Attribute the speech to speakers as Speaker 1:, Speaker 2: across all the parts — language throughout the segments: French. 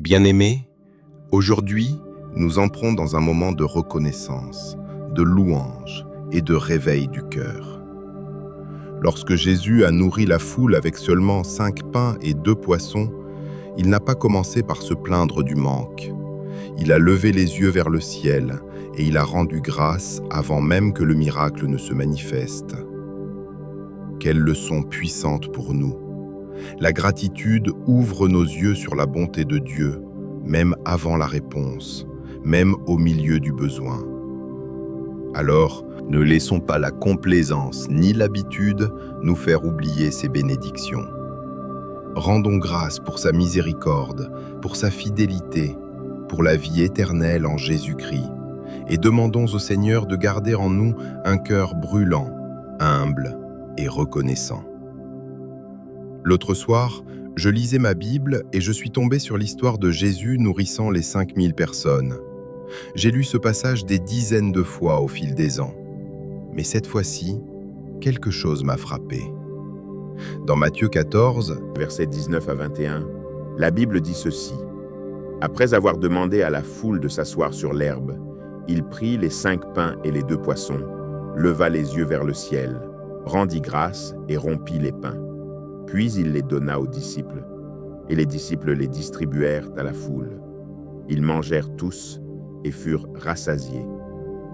Speaker 1: Bien-aimés, aujourd'hui, nous entrons dans un moment de reconnaissance, de louange et de réveil du cœur. Lorsque Jésus a nourri la foule avec seulement 5 pains et 2 poissons, il n'a pas commencé par se plaindre du manque. Il a levé les yeux vers le ciel et il a rendu grâce avant même que le miracle ne se manifeste. Quelle leçon puissante pour nous! La gratitude ouvre nos yeux sur la bonté de Dieu, même avant la réponse, même au milieu du besoin. Alors, ne laissons pas la complaisance ni l'habitude nous faire oublier ses bénédictions. Rendons grâce pour sa miséricorde, pour sa fidélité, pour la vie éternelle en Jésus-Christ, et demandons au Seigneur de garder en nous un cœur brûlant, humble et reconnaissant. L'autre soir, je lisais ma Bible et je suis tombé sur l'histoire de Jésus nourrissant les 5000 personnes. J'ai lu ce passage des dizaines de fois au fil des ans. Mais cette fois-ci, quelque chose m'a frappé. Dans Matthieu 14,
Speaker 2: versets 19 à 21, la Bible dit ceci. « Après avoir demandé à la foule de s'asseoir sur l'herbe, il prit les 5 pains et les 2 poissons, leva les yeux vers le ciel, rendit grâce et rompit les pains. Puis il les donna aux disciples, et les disciples les distribuèrent à la foule. Ils mangèrent tous et furent rassasiés.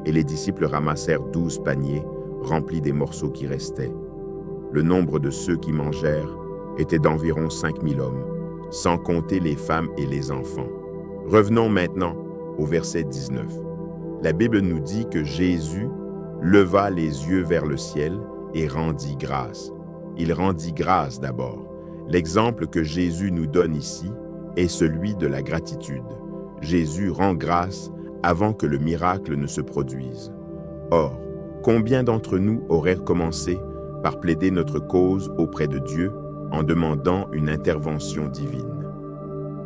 Speaker 2: Et les disciples ramassèrent 12 paniers remplis des morceaux qui restaient. Le nombre de ceux qui mangèrent était d'environ 5000 hommes, sans compter les femmes et les enfants. » Revenons maintenant au verset 19. La Bible nous dit que Jésus leva les yeux vers le ciel et rendit grâce. Il rendit grâce d'abord. L'exemple que Jésus nous donne ici est celui de la gratitude. Jésus rend grâce avant que le miracle ne se produise. Or, combien d'entre nous auraient commencé par plaider notre cause auprès de Dieu en demandant une intervention divine?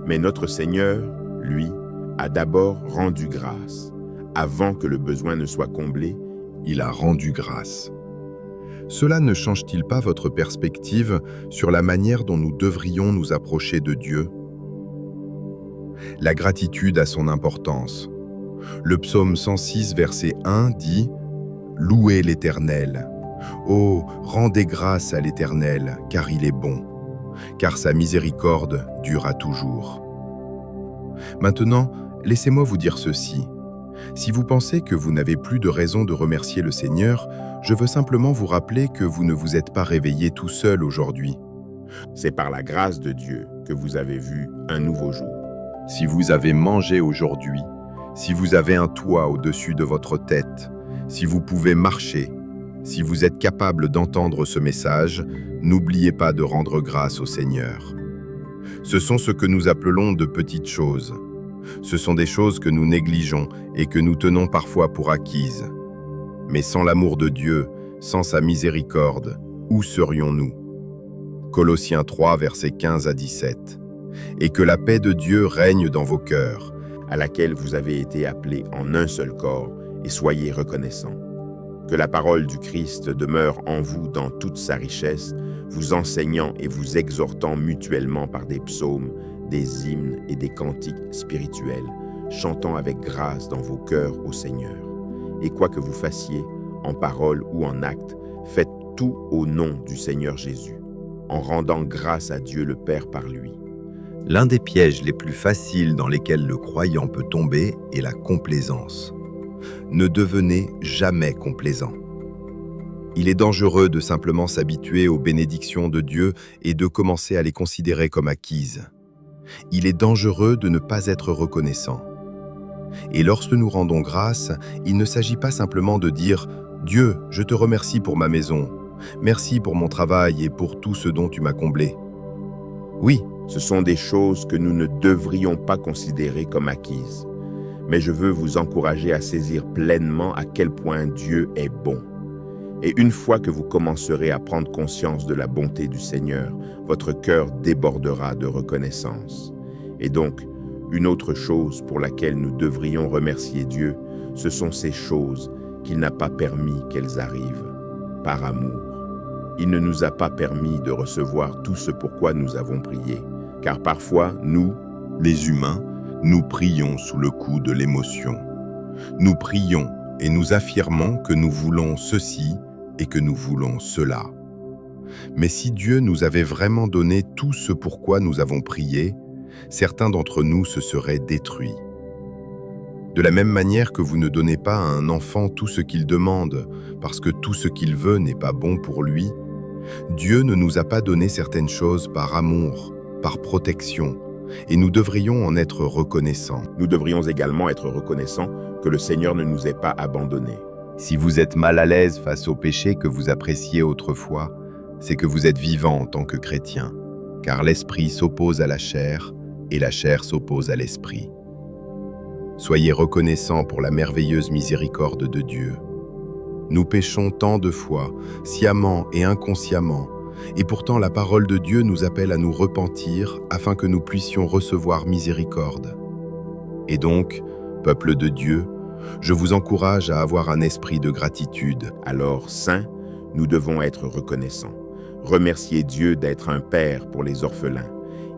Speaker 2: Mais notre Seigneur, lui, a d'abord rendu grâce. Avant que le besoin ne soit comblé,
Speaker 1: il a rendu grâce. Cela ne change-t-il pas votre perspective sur la manière dont nous devrions nous approcher de Dieu? La gratitude a son importance. Le psaume 106, verset 1 dit « Louez l'Éternel. Oh, rendez grâce à l'Éternel, car il est bon, car sa miséricorde dure à toujours. » Maintenant, laissez-moi vous dire ceci. Si vous pensez que vous n'avez plus de raison de remercier le Seigneur, je veux simplement vous rappeler que vous ne vous êtes pas réveillé tout seul aujourd'hui.
Speaker 2: C'est par la grâce de Dieu que vous avez vu un nouveau jour.
Speaker 1: Si vous avez mangé aujourd'hui, si vous avez un toit au-dessus de votre tête, si vous pouvez marcher, si vous êtes capable d'entendre ce message, n'oubliez pas de rendre grâce au Seigneur. Ce sont ce que nous appelons de petites choses. Ce sont des choses que nous négligeons et que nous tenons parfois pour acquises. Mais sans l'amour de Dieu, sans sa miséricorde, où serions-nous? Colossiens 3, versets 15 à 17. Et que la paix de Dieu règne dans vos cœurs,
Speaker 2: à laquelle vous avez été appelés en un seul corps, et soyez reconnaissants. Que la parole du Christ demeure en vous dans toute sa richesse, vous enseignant et vous exhortant mutuellement par des psaumes, des hymnes et des cantiques spirituels, chantant avec grâce dans vos cœurs au Seigneur. Et quoi que vous fassiez, en parole ou en acte, faites tout au nom du Seigneur Jésus, en rendant grâce à Dieu le Père par lui.
Speaker 1: L'un des pièges les plus faciles dans lesquels le croyant peut tomber est la complaisance. Ne devenez jamais complaisant. Il est dangereux de simplement s'habituer aux bénédictions de Dieu et de commencer à les considérer comme acquises. Il est dangereux de ne pas être reconnaissant. Et lorsque nous rendons grâce, il ne s'agit pas simplement de dire « Dieu, je te remercie pour ma maison. Merci pour mon travail et pour tout ce dont tu m'as comblé. » Oui,
Speaker 2: ce sont des choses que nous ne devrions pas considérer comme acquises. Mais je veux vous encourager à saisir pleinement à quel point Dieu est bon. Et une fois que vous commencerez à prendre conscience de la bonté du Seigneur, votre cœur débordera de reconnaissance. Et donc, une autre chose pour laquelle nous devrions remercier Dieu, ce sont ces choses qu'il n'a pas permis qu'elles arrivent, par amour. Il ne nous a pas permis de recevoir tout ce pourquoi nous avons prié, car parfois, nous,
Speaker 1: Les humains, nous prions sous le coup de l'émotion. Nous prions et nous affirmons que nous voulons ceci et que nous voulons cela. Mais si Dieu nous avait vraiment donné tout ce pourquoi nous avons prié, certains d'entre nous se seraient détruits. De la même manière que vous ne donnez pas à un enfant tout ce qu'il demande, parce que tout ce qu'il veut n'est pas bon pour lui, Dieu ne nous a pas donné certaines choses par amour, par protection, et nous devrions en être reconnaissants.
Speaker 2: Nous devrions également être reconnaissants que le Seigneur ne nous ait pas abandonnés.
Speaker 1: Si vous êtes mal à l'aise face au péché que vous appréciez autrefois, c'est que vous êtes vivant en tant que chrétien, car l'esprit s'oppose à la chair et la chair s'oppose à l'esprit. Soyez reconnaissants pour la merveilleuse miséricorde de Dieu. Nous péchons tant de fois, sciemment et inconsciemment, et pourtant la parole de Dieu nous appelle à nous repentir afin que nous puissions recevoir miséricorde. Et donc, peuple de Dieu, je vous encourage à avoir un esprit de gratitude.
Speaker 2: Alors, saints, nous devons être reconnaissants. Remercier Dieu d'être un père pour les orphelins.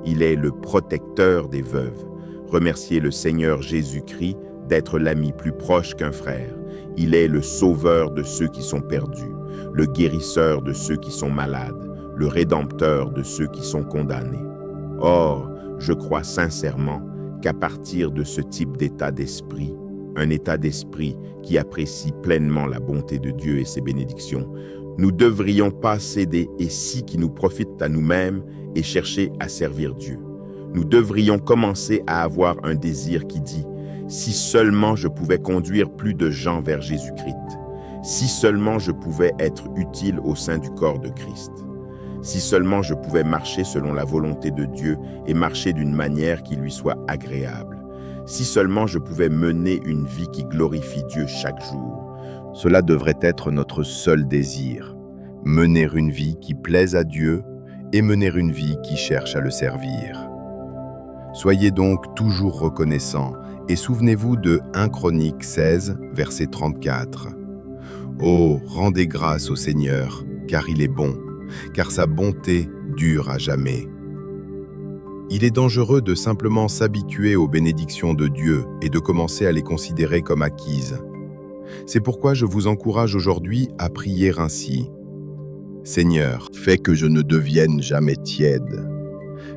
Speaker 2: Il est le protecteur des veuves. Remercier le Seigneur Jésus-Christ d'être l'ami plus proche qu'un frère. Il est le sauveur de ceux qui sont perdus, le guérisseur de ceux qui sont malades, le rédempteur de ceux qui sont condamnés. Or, je crois sincèrement qu'à partir de ce type d'état d'esprit, un état d'esprit qui apprécie pleinement la bonté de Dieu et ses bénédictions, nous ne devrions pas céder et si qui nous profitent à nous-mêmes et chercher à servir Dieu. Nous devrions commencer à avoir un désir qui dit « Si seulement je pouvais conduire plus de gens vers Jésus-Christ, si seulement je pouvais être utile au sein du corps de Christ, si seulement je pouvais marcher selon la volonté de Dieu et marcher d'une manière qui lui soit agréable, si seulement je pouvais mener une vie qui glorifie Dieu chaque jour. »
Speaker 1: Cela devrait être notre seul désir, mener une vie qui plaise à Dieu et mener une vie qui cherche à le servir. Soyez donc toujours reconnaissants et souvenez-vous de 1 Chroniques 16, verset 34. « Oh, rendez grâce au Seigneur, car il est bon, car sa bonté dure à jamais. » Il est dangereux de simplement s'habituer aux bénédictions de Dieu et de commencer à les considérer comme acquises. C'est pourquoi je vous encourage aujourd'hui à prier ainsi. « Seigneur, fais que je ne devienne jamais tiède.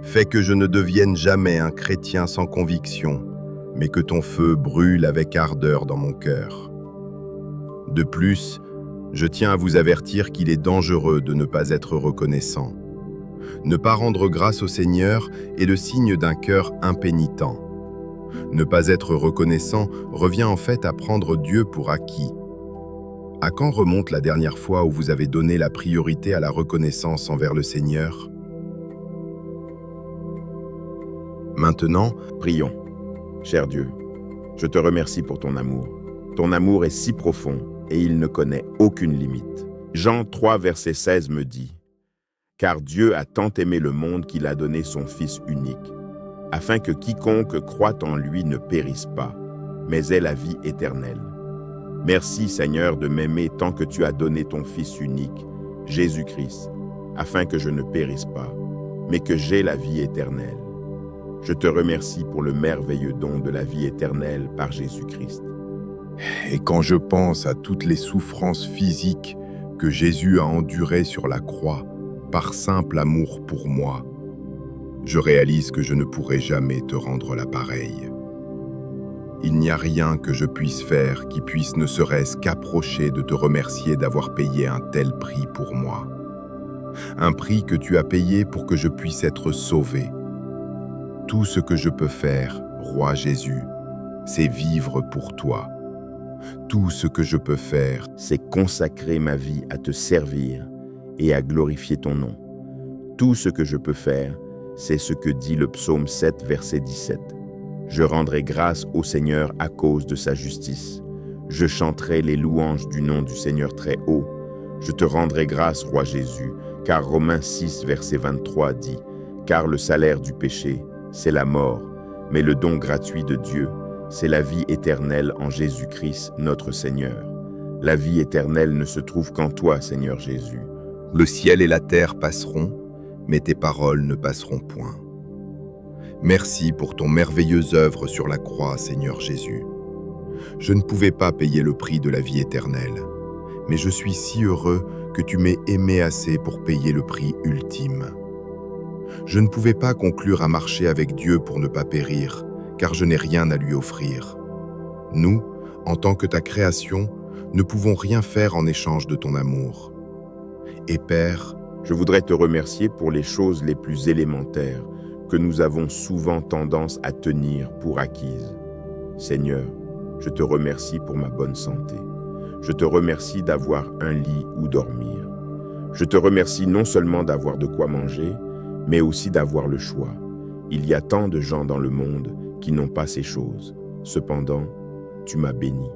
Speaker 1: Fais que je ne devienne jamais un chrétien sans conviction, mais que ton feu brûle avec ardeur dans mon cœur. » De plus, je tiens à vous avertir qu'il est dangereux de ne pas être reconnaissant. Ne pas rendre grâce au Seigneur est le signe d'un cœur impénitent. Ne pas être reconnaissant revient en fait à prendre Dieu pour acquis. À quand remonte la dernière fois où vous avez donné la priorité à la reconnaissance envers le Seigneur? Maintenant,
Speaker 2: prions. Cher Dieu, je te remercie pour ton amour. Ton amour est si profond et il ne connaît aucune limite. Jean 3, verset 16 me dit « Car Dieu a tant aimé le monde qu'il a donné son Fils unique, afin que quiconque croit en lui ne périsse pas, mais ait la vie éternelle. Merci Seigneur de m'aimer tant que tu as donné ton Fils unique, Jésus-Christ, afin que je ne périsse pas, mais que j'aie la vie éternelle. Je te remercie pour le merveilleux don de la vie éternelle par Jésus-Christ. »
Speaker 1: Et quand je pense à toutes les souffrances physiques que Jésus a endurées sur la croix par simple amour pour moi, je réalise que je ne pourrai jamais te rendre la pareille. Il n'y a rien que je puisse faire qui puisse ne serait-ce qu'approcher de te remercier d'avoir payé un tel prix pour moi. Un prix que tu as payé pour que je puisse être sauvé. Tout ce que je peux faire, Roi Jésus, c'est vivre pour toi. Tout ce que je peux faire,
Speaker 2: c'est consacrer ma vie à te servir et à glorifier ton nom. Tout ce que je peux faire, c'est ce que dit le psaume 7, verset 17. Je rendrai grâce au Seigneur à cause de sa justice. Je chanterai les louanges du nom du Seigneur très haut. Je te rendrai grâce, Roi Jésus, car Romains 6, verset 23 dit « Car le salaire du péché, c'est la mort, mais le don gratuit de Dieu, c'est la vie éternelle en Jésus-Christ, notre Seigneur. La vie éternelle ne se trouve qu'en toi, Seigneur Jésus.
Speaker 1: Le ciel et la terre passeront, mais tes paroles ne passeront point. » Merci pour ton merveilleuse œuvre sur la croix, Seigneur Jésus. Je ne pouvais pas payer le prix de la vie éternelle, mais je suis si heureux que tu m'aies aimé assez pour payer le prix ultime. Je ne pouvais pas conclure à marcher avec Dieu pour ne pas périr, car je n'ai rien à lui offrir. Nous, en tant que ta création, ne pouvons rien faire en échange de ton amour. Et Père,
Speaker 2: Je voudrais te remercier pour les choses les plus élémentaires que nous avons souvent tendance à tenir pour acquises. Seigneur, je te remercie pour ma bonne santé. Je te remercie d'avoir un lit où dormir. Je te remercie non seulement d'avoir de quoi manger, mais aussi d'avoir le choix. Il y a tant de gens dans le monde qui n'ont pas ces choses. Cependant, tu m'as béni.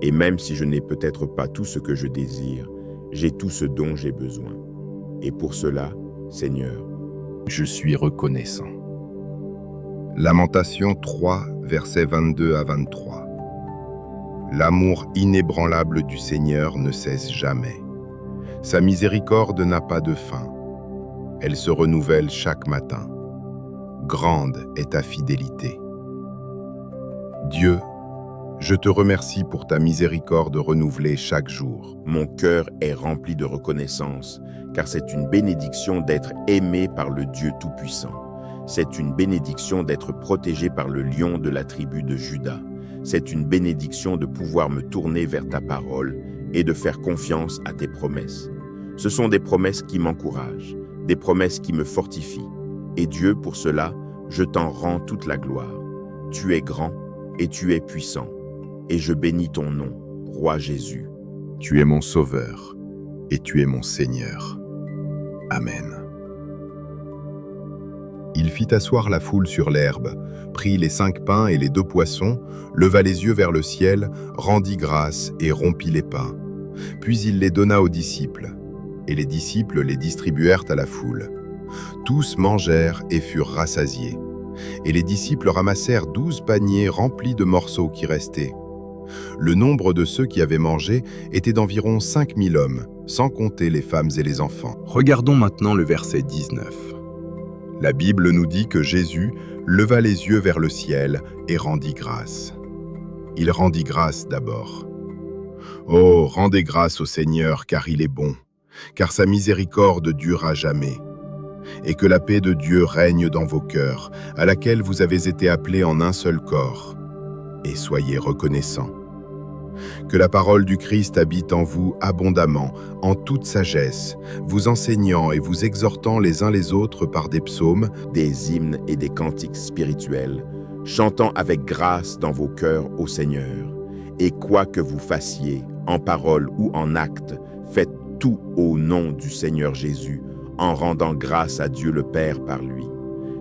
Speaker 2: Et même si je n'ai peut-être pas tout ce que je désire, j'ai tout ce dont j'ai besoin. Et pour cela, Seigneur,
Speaker 1: je suis reconnaissant. Lamentation 3, versets 22 à 23. L'amour inébranlable du Seigneur ne cesse jamais. Sa miséricorde n'a pas de fin. Elle se renouvelle chaque matin. Grande est ta fidélité. Dieu, je te remercie pour ta miséricorde renouvelée chaque jour.
Speaker 2: mon cœur est rempli de reconnaissance, car c'est une bénédiction d'être aimé par le Dieu Tout-Puissant. C'est une bénédiction d'être protégé par le lion de la tribu de Juda. C'est une bénédiction de pouvoir me tourner vers ta parole et de faire confiance à tes promesses. Ce sont des promesses qui m'encouragent, des promesses qui me fortifient. Et Dieu, pour cela, je t'en rends toute la gloire. Tu es grand et tu es puissant. Et je bénis ton nom, Roi Jésus.
Speaker 1: Tu es mon Sauveur et tu es mon Seigneur. Amen. Il fit asseoir la foule sur l'herbe, prit les 5 pains et les 2 poissons, leva les yeux vers le ciel, rendit grâce et rompit les pains. Puis il les donna aux disciples, et les disciples les distribuèrent à la foule. Tous mangèrent et furent rassasiés. Et les disciples ramassèrent 12 paniers remplis de morceaux qui restaient. Le nombre de ceux qui avaient mangé était d'environ 5000 hommes, sans compter les femmes et les enfants. Regardons maintenant le verset 19. La Bible nous dit que Jésus leva les yeux vers le ciel et rendit grâce. Il rendit grâce d'abord. Oh, rendez grâce au Seigneur, car il est bon, car sa miséricorde dure à jamais. Et que la paix de Dieu règne dans vos cœurs, à laquelle vous avez été appelés en un seul corps. Et soyez reconnaissants. Que la parole du Christ habite en vous abondamment, en toute sagesse, vous enseignant et vous exhortant les uns les autres par des psaumes,
Speaker 2: Des hymnes et des cantiques spirituels, chantant avec grâce dans vos cœurs au Seigneur. Et quoi que vous fassiez, en parole ou en acte, faites tout au nom du Seigneur Jésus, en rendant grâce à Dieu le Père par lui.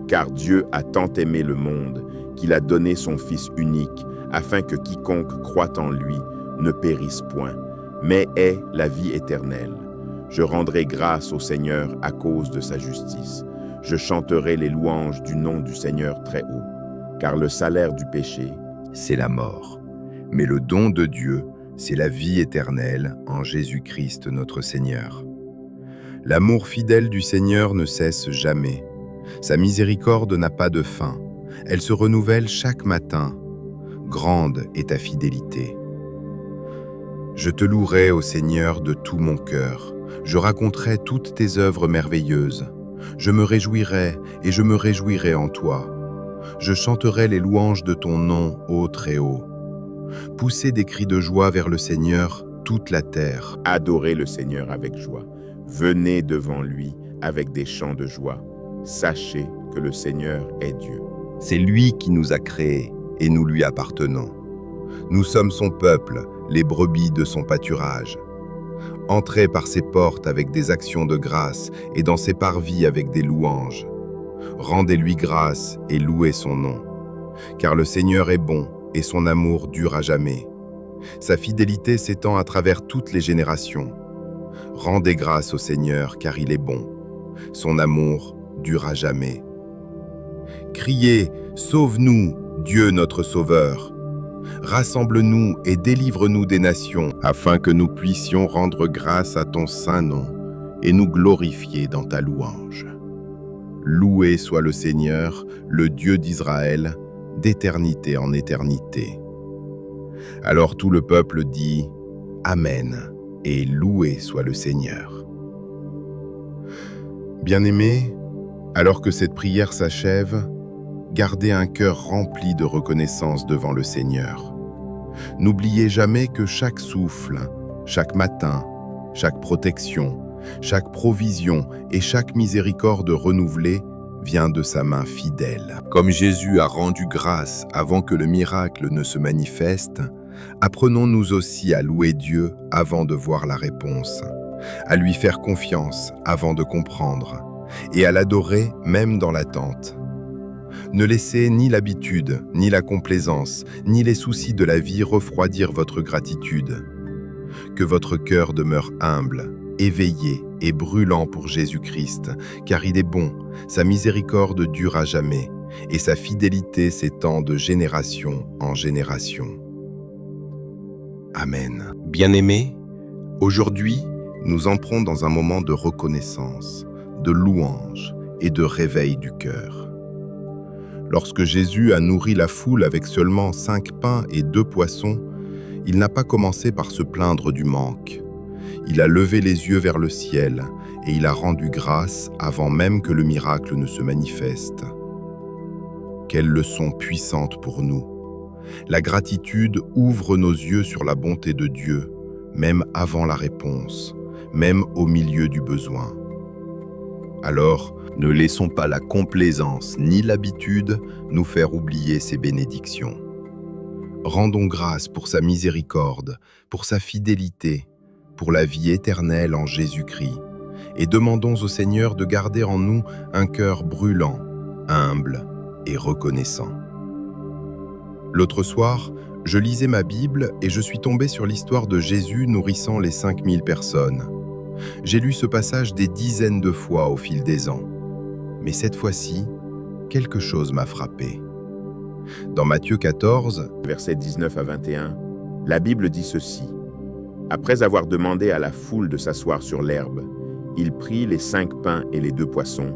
Speaker 2: Car Dieu a tant aimé le monde qu'il a donné son Fils unique, afin que quiconque croit en lui ne périsse point, mais ait la vie éternelle. Je rendrai grâce au Seigneur à cause de sa justice. Je chanterai les louanges du nom du Seigneur très haut, car le salaire du péché,
Speaker 1: c'est la mort. Mais le don de Dieu, c'est la vie éternelle en Jésus-Christ notre Seigneur. L'amour fidèle du Seigneur ne cesse jamais. Sa miséricorde n'a pas de fin. Elle se renouvelle chaque matin. Grande est ta fidélité. Je te louerai, ô Seigneur, de tout mon cœur. Je raconterai toutes tes œuvres merveilleuses. Je me réjouirai et je me réjouirai en toi. Je chanterai les louanges de ton nom, ô Très-Haut. Poussez des cris de joie vers le Seigneur, toute la terre.
Speaker 2: adorez le Seigneur avec joie. Venez devant lui avec des chants de joie. Sachez que le Seigneur est Dieu.
Speaker 1: C'est lui qui nous a créés et nous lui appartenons. Nous sommes son peuple, les brebis de son pâturage. Entrez par ses portes avec des actions de grâce et dans ses parvis avec des louanges. Rendez-lui grâce et louez son nom. Car le Seigneur est bon et son amour dure à jamais. Sa fidélité s'étend à travers toutes les générations. Rendez grâce au Seigneur car il est bon. Son amour dure à jamais. Criez, sauve-nous, Dieu notre Sauveur. Rassemble-nous et délivre-nous des nations, afin que nous puissions rendre grâce à ton saint nom et nous glorifier dans ta louange. Loué soit le Seigneur, le Dieu d'Israël, d'éternité en éternité. » Alors tout le peuple dit « Amen » et « Loué soit le Seigneur ». Bien-aimés, alors que cette prière s'achève, gardez un cœur rempli de reconnaissance devant le Seigneur. N'oubliez jamais que chaque souffle, chaque matin, chaque protection, chaque provision et chaque miséricorde renouvelée vient de sa main fidèle. Comme Jésus a rendu grâce avant que le miracle ne se manifeste, apprenons-nous aussi à louer Dieu avant de voir la réponse, à lui faire confiance avant de comprendre, et à l'adorer même dans l'attente. Ne laissez ni l'habitude, ni la complaisance, ni les soucis de la vie refroidir votre gratitude. Que votre cœur demeure humble, éveillé et brûlant pour Jésus-Christ, car il est bon, sa miséricorde dure à jamais, et sa fidélité s'étend de génération en génération. Amen. Bien-aimés, aujourd'hui, nous entrons dans un moment de reconnaissance, de louange et de réveil du cœur. Lorsque Jésus a nourri la foule avec seulement 5 pains et 2 poissons, il n'a pas commencé par se plaindre du manque. Il a levé les yeux vers le ciel et il a rendu grâce avant même que le miracle ne se manifeste. Quelle leçon puissante pour nous! La gratitude ouvre nos yeux sur la bonté de Dieu, même avant la réponse, même au milieu du besoin. Alors, ne laissons pas la complaisance ni l'habitude nous faire oublier ses bénédictions. Rendons grâce pour sa miséricorde, pour sa fidélité, pour la vie éternelle en Jésus-Christ, et demandons au Seigneur de garder en nous un cœur brûlant, humble et reconnaissant. L'autre soir, je lisais ma Bible et je suis tombé sur l'histoire de Jésus nourrissant les 5000 personnes. J'ai lu ce passage des dizaines de fois au fil des ans. Mais cette fois-ci, quelque chose m'a frappé. Dans Matthieu 14,
Speaker 2: versets 19 à 21, la Bible dit ceci. Après avoir demandé à la foule de s'asseoir sur l'herbe, il prit les 5 pains et les 2 poissons,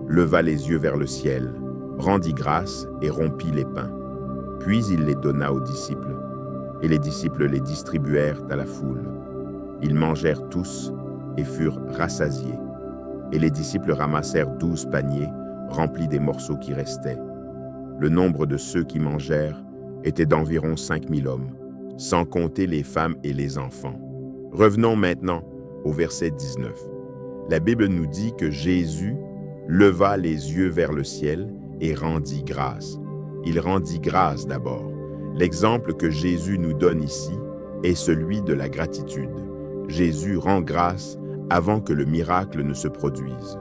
Speaker 2: leva les yeux vers le ciel, rendit grâce et rompit les pains. Puis il les donna aux disciples, et les disciples les distribuèrent à la foule. Ils mangèrent tous et furent rassasiés. Et les disciples ramassèrent 12 paniers remplis des morceaux qui restaient. Le nombre de ceux qui mangèrent était d'environ 5000 hommes, sans compter les femmes et les enfants. Revenons maintenant au verset 19. La Bible nous dit que Jésus leva les yeux vers le ciel et rendit grâce. Il rendit grâce d'abord. L'exemple que Jésus nous donne ici est celui de la gratitude. Jésus rend grâce avant que le miracle ne se produise.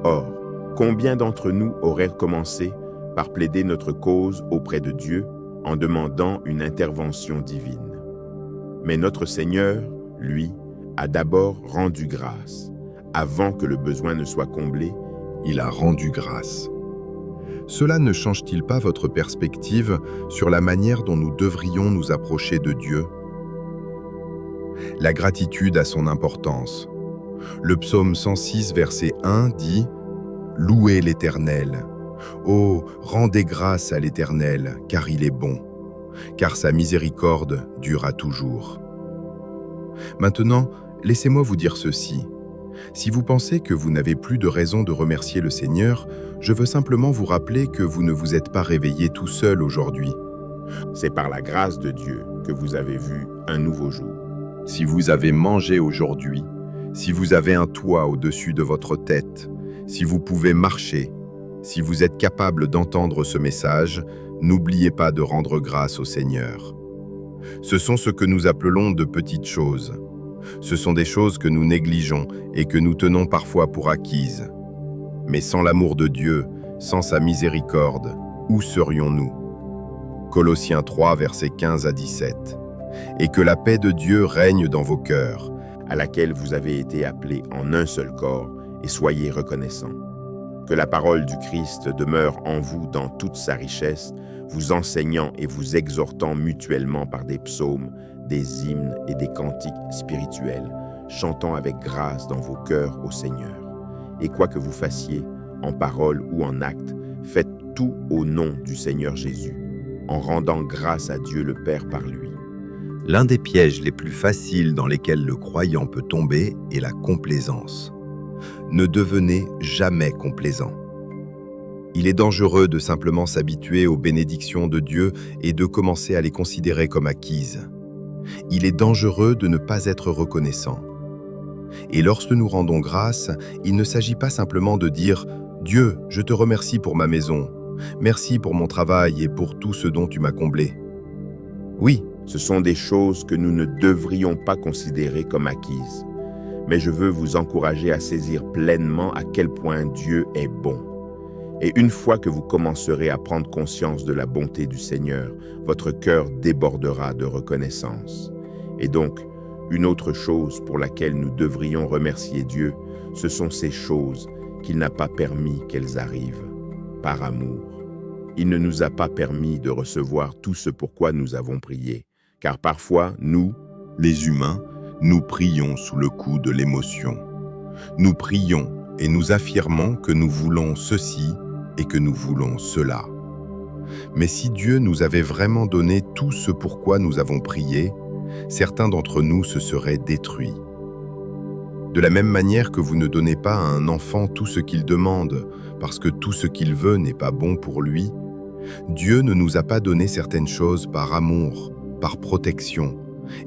Speaker 2: Or, combien d'entre nous auraient commencé par plaider notre cause auprès de Dieu en demandant une intervention divine? Mais notre Seigneur, lui, a d'abord rendu grâce. Avant que le besoin ne soit comblé,
Speaker 1: il a rendu grâce. Cela ne change-t-il pas votre perspective sur la manière dont nous devrions nous approcher de Dieu? La gratitude a son importance. Le psaume 106, verset 1 dit « Louez l'Éternel. Oh, rendez grâce à l'Éternel, car il est bon, car sa miséricorde durera toujours. » Maintenant, laissez-moi vous dire ceci. Si vous pensez que vous n'avez plus de raison de remercier le Seigneur, je veux simplement vous rappeler que vous ne vous êtes pas réveillé tout seul aujourd'hui.
Speaker 2: C'est par la grâce de Dieu que vous avez vu un nouveau jour.
Speaker 1: Si vous avez mangé aujourd'hui, si vous avez un toit au-dessus de votre tête, si vous pouvez marcher, si vous êtes capable d'entendre ce message, n'oubliez pas de rendre grâce au Seigneur. Ce sont ce que nous appelons de petites choses. Ce sont des choses que nous négligeons et que nous tenons parfois pour acquises. Mais sans l'amour de Dieu, sans sa miséricorde, où serions-nous? Colossiens 3, versets 15 à 17. Et que la paix de Dieu règne dans vos cœurs,
Speaker 2: à laquelle vous avez été appelés en un seul corps, et soyez reconnaissants. Que la parole du Christ demeure en vous dans toute sa richesse, vous enseignant et vous exhortant mutuellement par des psaumes, des hymnes et des cantiques spirituels, chantant avec grâce dans vos cœurs au Seigneur. Et quoi que vous fassiez, en parole ou en acte, faites tout au nom du Seigneur Jésus, en rendant grâce à Dieu le Père par lui.
Speaker 1: L'un des pièges les plus faciles dans lesquels le croyant peut tomber est la complaisance. Ne devenez jamais complaisant. Il est dangereux de simplement s'habituer aux bénédictions de Dieu et de commencer à les considérer comme acquises. Il est dangereux de ne pas être reconnaissant. Et lorsque nous rendons grâce, il ne s'agit pas simplement de dire « Dieu, je te remercie pour ma maison, merci pour mon travail et pour tout ce dont tu m'as comblé. » Oui,
Speaker 2: ce sont des choses que nous ne devrions pas considérer comme acquises. Mais je veux vous encourager à saisir pleinement à quel point Dieu est bon. Et une fois que vous commencerez à prendre conscience de la bonté du Seigneur, votre cœur débordera de reconnaissance. Et donc, une autre chose pour laquelle nous devrions remercier Dieu, ce sont ces choses qu'il n'a pas permis qu'elles arrivent, par amour. Il ne nous a pas permis de recevoir tout ce pourquoi nous avons prié, car parfois, nous,
Speaker 1: les humains, nous prions sous le coup de l'émotion. Nous prions et nous affirmons que nous voulons ceci et que nous voulons cela. Mais si Dieu nous avait vraiment donné tout ce pourquoi nous avons prié, certains d'entre nous se seraient détruits. De la même manière que vous ne donnez pas à un enfant tout ce qu'il demande, parce que tout ce qu'il veut n'est pas bon pour lui, Dieu ne nous a pas donné certaines choses par amour, par protection,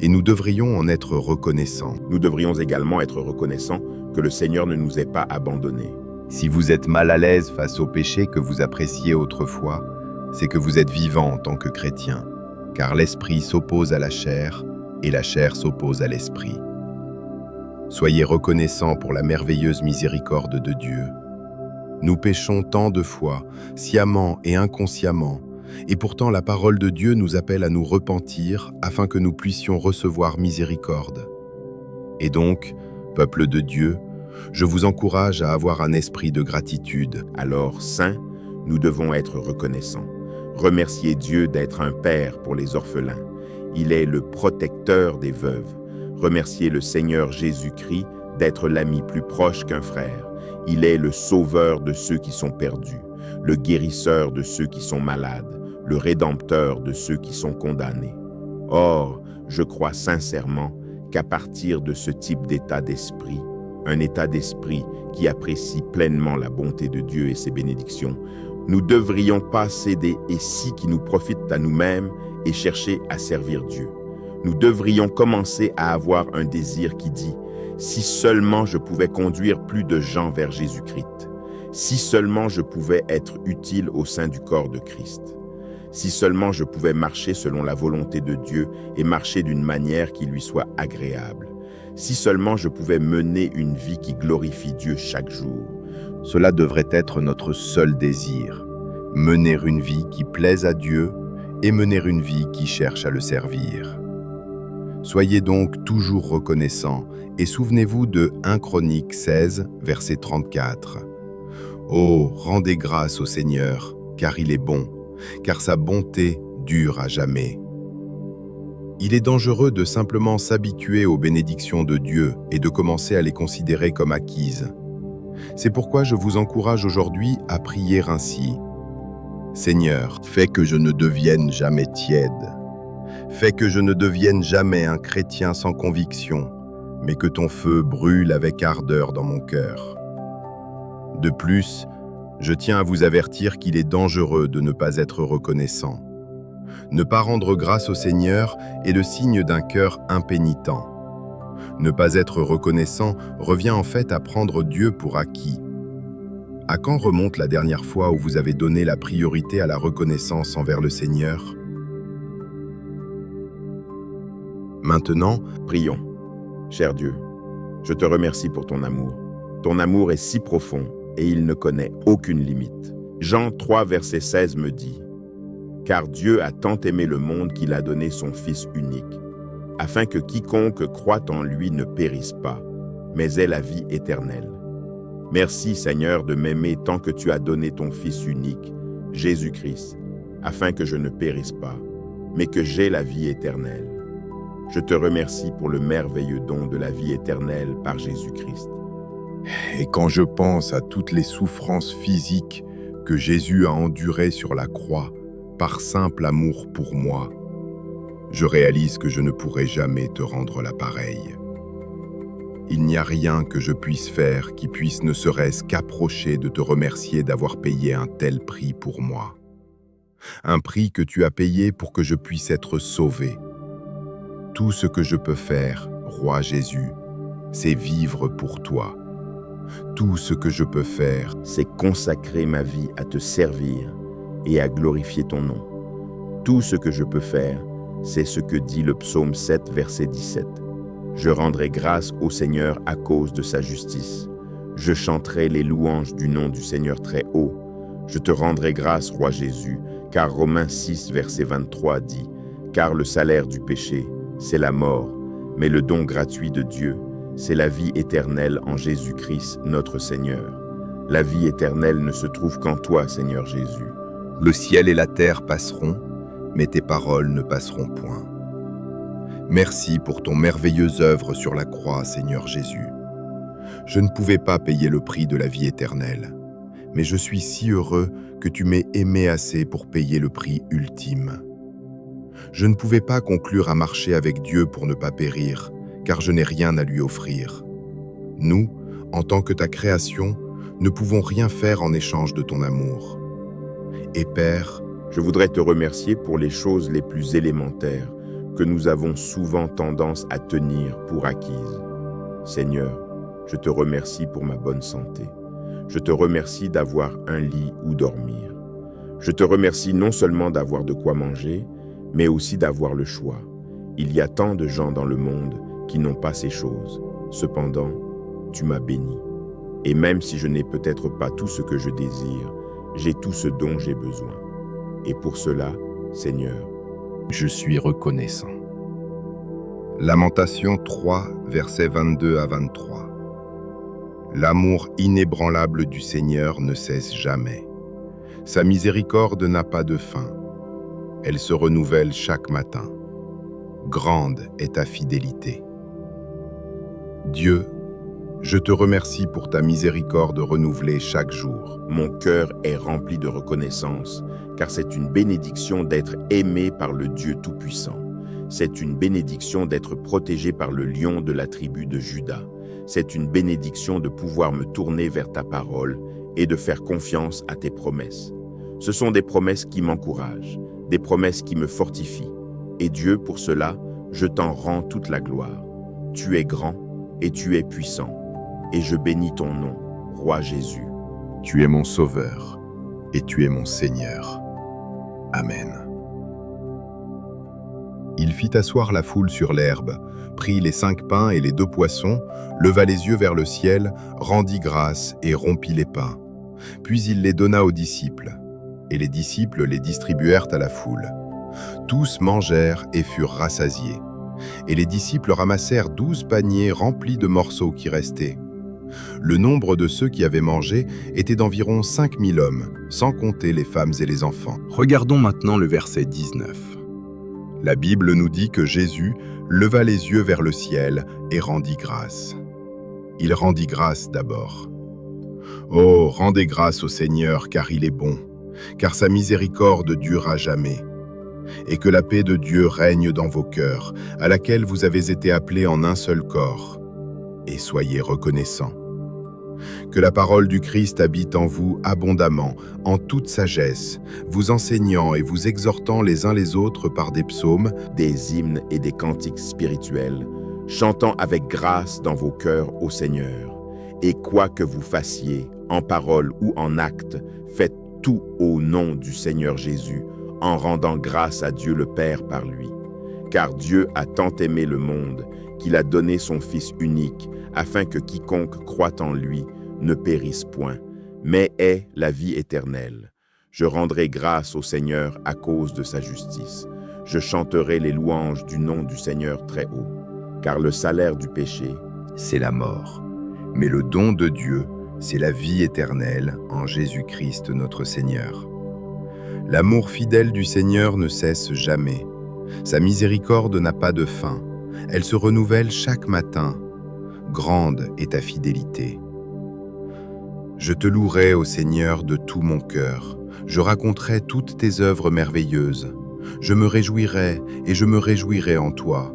Speaker 1: et nous devrions en être reconnaissants.
Speaker 2: Nous devrions également être reconnaissants que le Seigneur ne nous ait pas abandonnés.
Speaker 1: Si vous êtes mal à l'aise face au péché que vous appréciez autrefois, c'est que vous êtes vivant en tant que chrétien, car l'esprit s'oppose à la chair et la chair s'oppose à l'esprit. Soyez reconnaissants pour la merveilleuse miséricorde de Dieu. Nous péchons tant de fois, sciemment et inconsciemment, et pourtant la parole de Dieu nous appelle à nous repentir afin que nous puissions recevoir miséricorde. Et donc, peuple de Dieu, je vous encourage à avoir un esprit de gratitude.
Speaker 2: Alors, saints, nous devons être reconnaissants. Remercier Dieu d'être un père pour les orphelins. Il est le protecteur des veuves. Remercier le Seigneur Jésus-Christ d'être l'ami plus proche qu'un frère. Il est le sauveur de ceux qui sont perdus, le guérisseur de ceux qui sont malades, le rédempteur de ceux qui sont condamnés. Or, je crois sincèrement qu'à partir de ce type d'état d'esprit, un état d'esprit qui apprécie pleinement la bonté de Dieu et ses bénédictions, nous ne devrions pas céder et si qui nous profitent à nous-mêmes et chercher à servir Dieu. Nous devrions commencer à avoir un désir qui dit « Si seulement je pouvais conduire plus de gens vers Jésus-Christ, si seulement je pouvais être utile au sein du corps de Christ, si seulement je pouvais marcher selon la volonté de Dieu et marcher d'une manière qui lui soit agréable. Si seulement je pouvais mener une vie qui glorifie Dieu chaque jour. »
Speaker 1: Cela devrait être notre seul désir, mener une vie qui plaise à Dieu et mener une vie qui cherche à le servir. Soyez donc toujours reconnaissants et souvenez-vous de 1 Chroniques 16, verset 34. « Oh, rendez grâce au Seigneur, car il est bon, car sa bonté dure à jamais. » Il est dangereux de simplement s'habituer aux bénédictions de Dieu et de commencer à les considérer comme acquises. C'est pourquoi je vous encourage aujourd'hui à prier ainsi. « Seigneur, fais que je ne devienne jamais tiède. Fais que je ne devienne jamais un chrétien sans conviction, mais que ton feu brûle avec ardeur dans mon cœur. » De plus, je tiens à vous avertir qu'il est dangereux de ne pas être reconnaissant. Ne pas rendre grâce au Seigneur est le signe d'un cœur impénitent. Ne pas être reconnaissant revient en fait à prendre Dieu pour acquis. À quand remonte la dernière fois où vous avez donné la priorité à la reconnaissance envers le Seigneur? Maintenant,
Speaker 2: prions. Cher Dieu, je te remercie pour ton amour. Ton amour est si profond et il ne connaît aucune limite. Jean 3, verset 16 me dit « Car Dieu a tant aimé le monde qu'il a donné son Fils unique, afin que quiconque croit en lui ne périsse pas, mais ait la vie éternelle. Merci Seigneur de m'aimer tant que tu as donné ton Fils unique, Jésus-Christ, afin que je ne périsse pas, mais que j'aie la vie éternelle. Je te remercie pour le merveilleux don de la vie éternelle par Jésus-Christ.
Speaker 1: Et quand je pense à toutes les souffrances physiques que Jésus a endurées sur la croix par simple amour pour moi, je réalise que je ne pourrai jamais te rendre la pareille. Il n'y a rien que je puisse faire qui puisse ne serait-ce qu'approcher de te remercier d'avoir payé un tel prix pour moi. Un prix que tu as payé pour que je puisse être sauvé. Tout ce que je peux faire, Roi Jésus, c'est vivre pour toi. Tout ce que je peux faire,
Speaker 2: c'est consacrer ma vie à te servir et à glorifier ton nom. Tout ce que je peux faire, c'est ce que dit le psaume 7, verset 17. Je rendrai grâce au Seigneur à cause de sa justice. Je chanterai les louanges du nom du Seigneur très haut. Je te rendrai grâce, Roi Jésus, car Romains 6, verset 23 dit « Car le salaire du péché, c'est la mort, mais le don gratuit de Dieu, c'est la vie éternelle en Jésus-Christ, notre Seigneur. La vie éternelle ne se trouve qu'en toi, Seigneur Jésus.
Speaker 1: le ciel et la terre passeront, mais tes paroles ne passeront point. Merci pour ton merveilleuse œuvre sur la croix, Seigneur Jésus. Je ne pouvais pas payer le prix de la vie éternelle, mais je suis si heureux que tu m'aies aimé assez pour payer le prix ultime. Je ne pouvais pas conclure à marcher avec Dieu pour ne pas périr, car je n'ai rien à lui offrir. Nous, en tant que ta création, ne pouvons rien faire en échange de ton amour. Et Père,
Speaker 2: Je voudrais te remercier pour les choses les plus élémentaires que nous avons souvent tendance à tenir pour acquises. Seigneur, je te remercie pour ma bonne santé. Je te remercie d'avoir un lit où dormir. Je te remercie non seulement d'avoir de quoi manger, mais aussi d'avoir le choix. Il y a tant de gens dans le monde qui n'ont pas ces choses. Cependant, tu m'as béni. Et même si je n'ai peut-être pas tout ce que je désire, j'ai tout ce dont j'ai besoin. Et pour cela, Seigneur,
Speaker 1: je suis reconnaissant. Lamentation 3, versets 22 à 23. L'amour inébranlable du Seigneur ne cesse jamais. Sa miséricorde n'a pas de fin. Elle se renouvelle chaque matin. Grande est ta fidélité. Dieu, je te remercie pour ta miséricorde renouvelée chaque jour.
Speaker 2: mon cœur est rempli de reconnaissance, car c'est une bénédiction d'être aimé par le Dieu Tout-Puissant. C'est une bénédiction d'être protégé par le lion de la tribu de Juda. C'est une bénédiction de pouvoir me tourner vers ta parole et de faire confiance à tes promesses. Ce sont des promesses qui m'encouragent, des promesses qui me fortifient. Et Dieu, pour cela, je t'en rends toute la gloire. Tu es grand et tu es puissant. Et je bénis ton nom, Roi Jésus.
Speaker 1: Tu es mon Sauveur et tu es mon Seigneur. Amen. Il fit asseoir la foule sur l'herbe, prit les 5 pains et les 2 poissons, leva les yeux vers le ciel, rendit grâce et rompit les pains. Puis il les donna aux disciples, et les disciples les distribuèrent à la foule. Tous mangèrent et furent rassasiés. Et les disciples ramassèrent 12 paniers remplis de morceaux qui restaient. Le nombre de ceux qui avaient mangé était d'environ 5000 hommes, sans compter les femmes et les enfants. Regardons maintenant le verset 19. La Bible nous dit que Jésus leva les yeux vers le ciel et rendit grâce. Il rendit grâce d'abord. Oh, rendez grâce au Seigneur, car il est bon, car sa miséricorde dure à jamais. Et que la paix de Dieu règne dans vos cœurs, à laquelle vous avez été appelés en un seul corps. Et soyez reconnaissants. Que la parole du Christ habite en vous abondamment, en toute sagesse, vous enseignant et vous exhortant les uns les autres par des psaumes,
Speaker 2: Des hymnes et des cantiques spirituels, chantant avec grâce dans vos cœurs au Seigneur. Et quoi que vous fassiez, en parole ou en acte, faites tout au nom du Seigneur Jésus, en rendant grâce à Dieu le Père par lui. Car Dieu a tant aimé le monde qu'il a donné son Fils unique, afin que quiconque croit en lui ne périsse point, mais ait la vie éternelle. Je rendrai grâce au Seigneur à cause de sa justice. Je chanterai les louanges du nom du Seigneur très haut, car le salaire du péché,
Speaker 1: c'est la mort. Mais le don de Dieu, c'est la vie éternelle en Jésus-Christ notre Seigneur. L'amour fidèle du Seigneur ne cesse jamais. Sa miséricorde n'a pas de fin. Elle se renouvelle chaque matin. Grande est ta fidélité. Je te louerai, ô Seigneur, de tout mon cœur. Je raconterai toutes tes œuvres merveilleuses. Je me réjouirai et je me réjouirai en toi.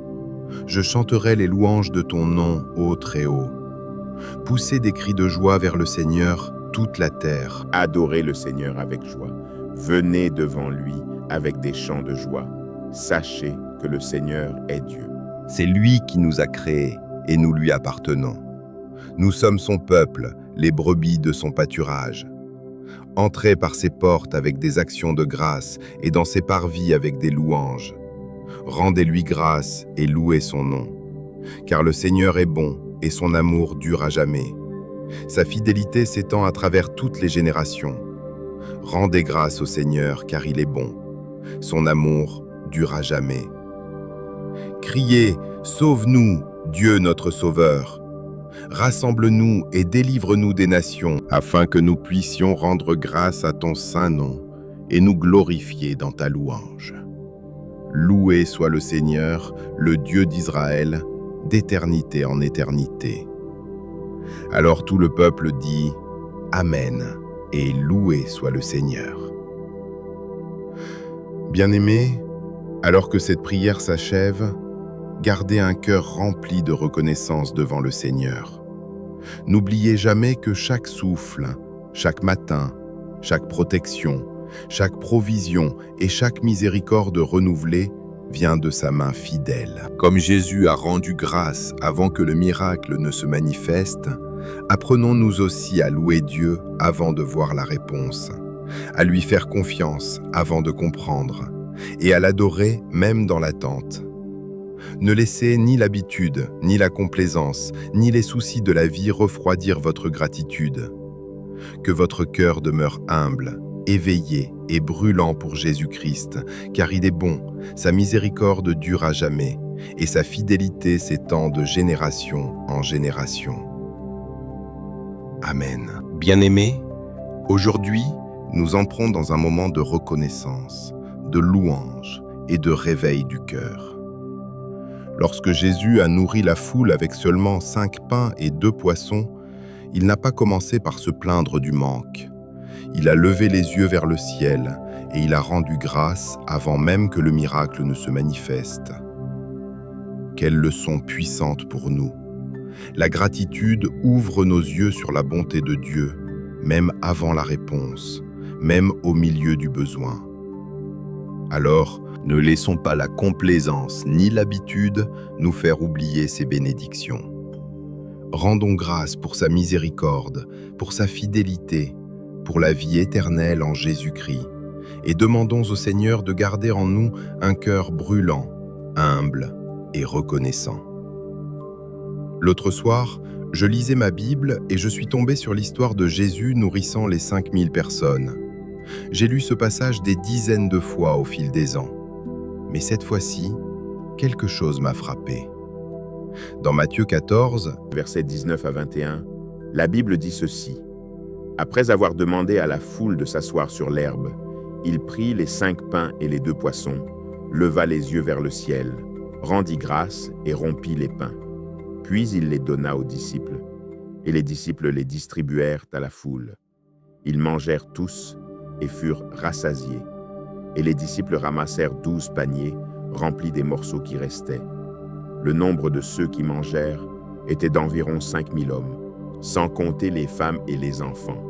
Speaker 1: Je chanterai les louanges de ton nom, ô Très-Haut. Poussez des cris de joie vers le Seigneur, toute la terre.
Speaker 2: Adorez le Seigneur avec joie. Venez devant lui avec des chants de joie. Sachez que le Seigneur est Dieu.
Speaker 1: C'est lui qui nous a créés et nous lui appartenons. Nous sommes son peuple, les brebis de son pâturage. Entrez par ses portes avec des actions de grâce et dans ses parvis avec des louanges. Rendez-lui grâce et louez son nom. Car le Seigneur est bon et son amour dure à jamais. Sa fidélité s'étend à travers toutes les générations. Rendez grâce au Seigneur car il est bon. Son amour dure à jamais. Criez, sauve-nous, Dieu notre Sauveur. Rassemble-nous et délivre-nous des nations, afin que nous puissions rendre grâce à ton saint nom et nous glorifier dans ta louange. Loué soit le Seigneur, le Dieu d'Israël, d'éternité en éternité. Alors tout le peuple dit « Amen » et loué soit le Seigneur. Bien-aimés, alors que cette prière s'achève, gardez un cœur rempli de reconnaissance devant le Seigneur. N'oubliez jamais que chaque souffle, chaque matin, chaque protection, chaque provision et chaque miséricorde renouvelée vient de sa main fidèle. Comme Jésus a rendu grâce avant que le miracle ne se manifeste, apprenons-nous aussi à louer Dieu avant de voir la réponse, à lui faire confiance avant de comprendre, et à l'adorer même dans l'attente. Ne laissez ni l'habitude, ni la complaisance, ni les soucis de la vie refroidir votre gratitude. Que votre cœur demeure humble, éveillé et brûlant pour Jésus-Christ, car il est bon, sa miséricorde dure à jamais, et sa fidélité s'étend de génération en génération. Amen. Bien-aimés, aujourd'hui, nous entrons dans un moment de reconnaissance, de louange et de réveil du cœur. Lorsque Jésus a nourri la foule avec seulement 5 pains et 2 poissons, il n'a pas commencé par se plaindre du manque. Il a levé les yeux vers le ciel et il a rendu grâce avant même que le miracle ne se manifeste. Quelle leçon puissante pour nous! La gratitude ouvre nos yeux sur la bonté de Dieu, même avant la réponse, même au milieu du besoin. Alors, ne laissons pas la complaisance ni l'habitude nous faire oublier ses bénédictions. Rendons grâce pour sa miséricorde, pour sa fidélité, pour la vie éternelle en Jésus-Christ, et demandons au Seigneur de garder en nous un cœur brûlant, humble et reconnaissant. L'autre soir, je lisais ma Bible et je suis tombé sur l'histoire de Jésus nourrissant les 5000 personnes. J'ai lu ce passage des dizaines de fois au fil des ans. Mais cette fois-ci, quelque chose m'a frappé. Dans Matthieu 14,
Speaker 2: versets 19 à 21, la Bible dit ceci. Après avoir demandé à la foule de s'asseoir sur l'herbe, il prit les 5 pains et les 2 poissons, leva les yeux vers le ciel, rendit grâce et rompit les pains. Puis il les donna aux disciples, et les disciples les distribuèrent à la foule. Ils mangèrent tous et furent rassasiés. Et les disciples ramassèrent 12 paniers remplis des morceaux qui restaient. Le nombre de ceux qui mangèrent était d'environ 5000 hommes, sans compter les femmes et les enfants.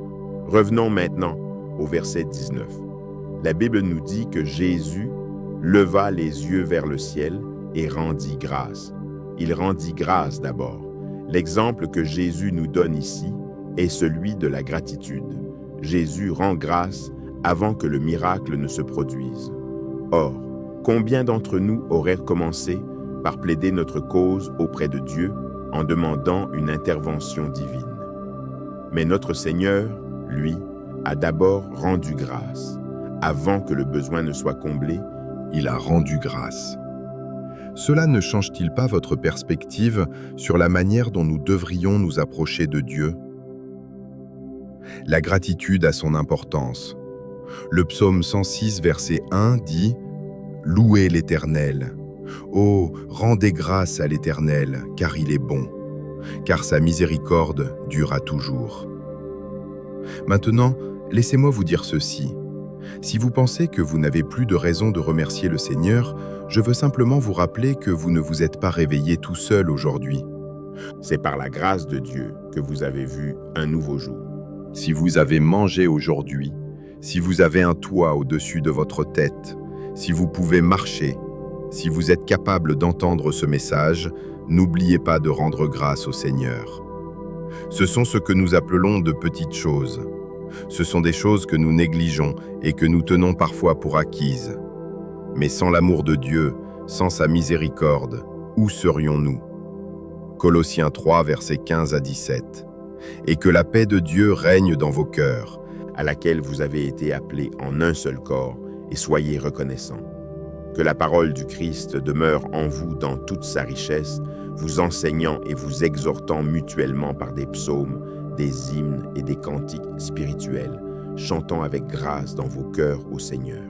Speaker 2: Revenons maintenant au verset 19. La Bible nous dit que Jésus leva les yeux vers le ciel et rendit grâce. Il rendit grâce d'abord. L'exemple que Jésus nous donne ici est celui de la gratitude. Jésus rend grâce avant que le miracle ne se produise. Or, combien d'entre nous auraient commencé par plaider notre cause auprès de Dieu en demandant une intervention divine? Mais notre Seigneur, lui, a d'abord rendu grâce. Avant que le besoin ne soit comblé,
Speaker 1: il a rendu grâce. Cela ne change-t-il pas votre perspective sur la manière dont nous devrions nous approcher de Dieu? La gratitude a son importance. Le psaume 106, verset 1 dit « Louez l'Éternel. Oh, rendez grâce à l'Éternel, car il est bon, car sa miséricorde dure à toujours. » Maintenant, laissez-moi vous dire ceci. Si vous pensez que vous n'avez plus de raison de remercier le Seigneur, je veux simplement vous rappeler que vous ne vous êtes pas réveillé tout seul aujourd'hui.
Speaker 2: C'est par la grâce de Dieu que vous avez vu un nouveau jour.
Speaker 1: Si vous avez mangé aujourd'hui, si vous avez un toit au-dessus de votre tête, si vous pouvez marcher, si vous êtes capable d'entendre ce message, n'oubliez pas de rendre grâce au Seigneur. Ce sont ce que nous appelons de petites choses. Ce sont des choses que nous négligeons et que nous tenons parfois pour acquises. Mais sans l'amour de Dieu, sans sa miséricorde, où serions-nous? Colossiens 3, versets 15 à 17. Et que la paix de Dieu règne dans vos cœurs,
Speaker 2: à laquelle vous avez été appelés en un seul corps, et soyez reconnaissants. Que la parole du Christ demeure en vous dans toute sa richesse, vous enseignant et vous exhortant mutuellement par des psaumes, des hymnes et des cantiques spirituels, chantant avec grâce dans vos cœurs au Seigneur.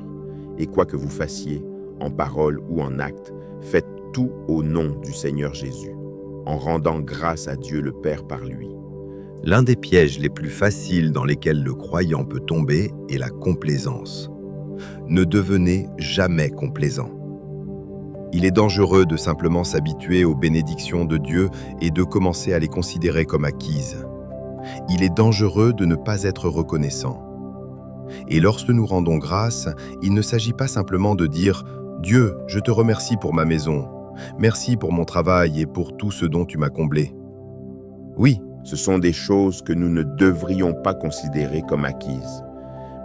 Speaker 2: Et quoi que vous fassiez, en parole ou en acte, faites tout au nom du Seigneur Jésus, en rendant grâce à Dieu le Père par lui.
Speaker 1: L'un des pièges les plus faciles dans lesquels le croyant peut tomber est la complaisance. Ne devenez jamais complaisant. Il est dangereux de simplement s'habituer aux bénédictions de Dieu et de commencer à les considérer comme acquises. Il est dangereux de ne pas être reconnaissant. Et lorsque nous rendons grâce, il ne s'agit pas simplement de dire « Dieu, je te remercie pour ma maison. Merci pour mon travail et pour tout ce dont tu m'as comblé. » Oui,
Speaker 2: ce sont des choses que nous ne devrions pas considérer comme acquises.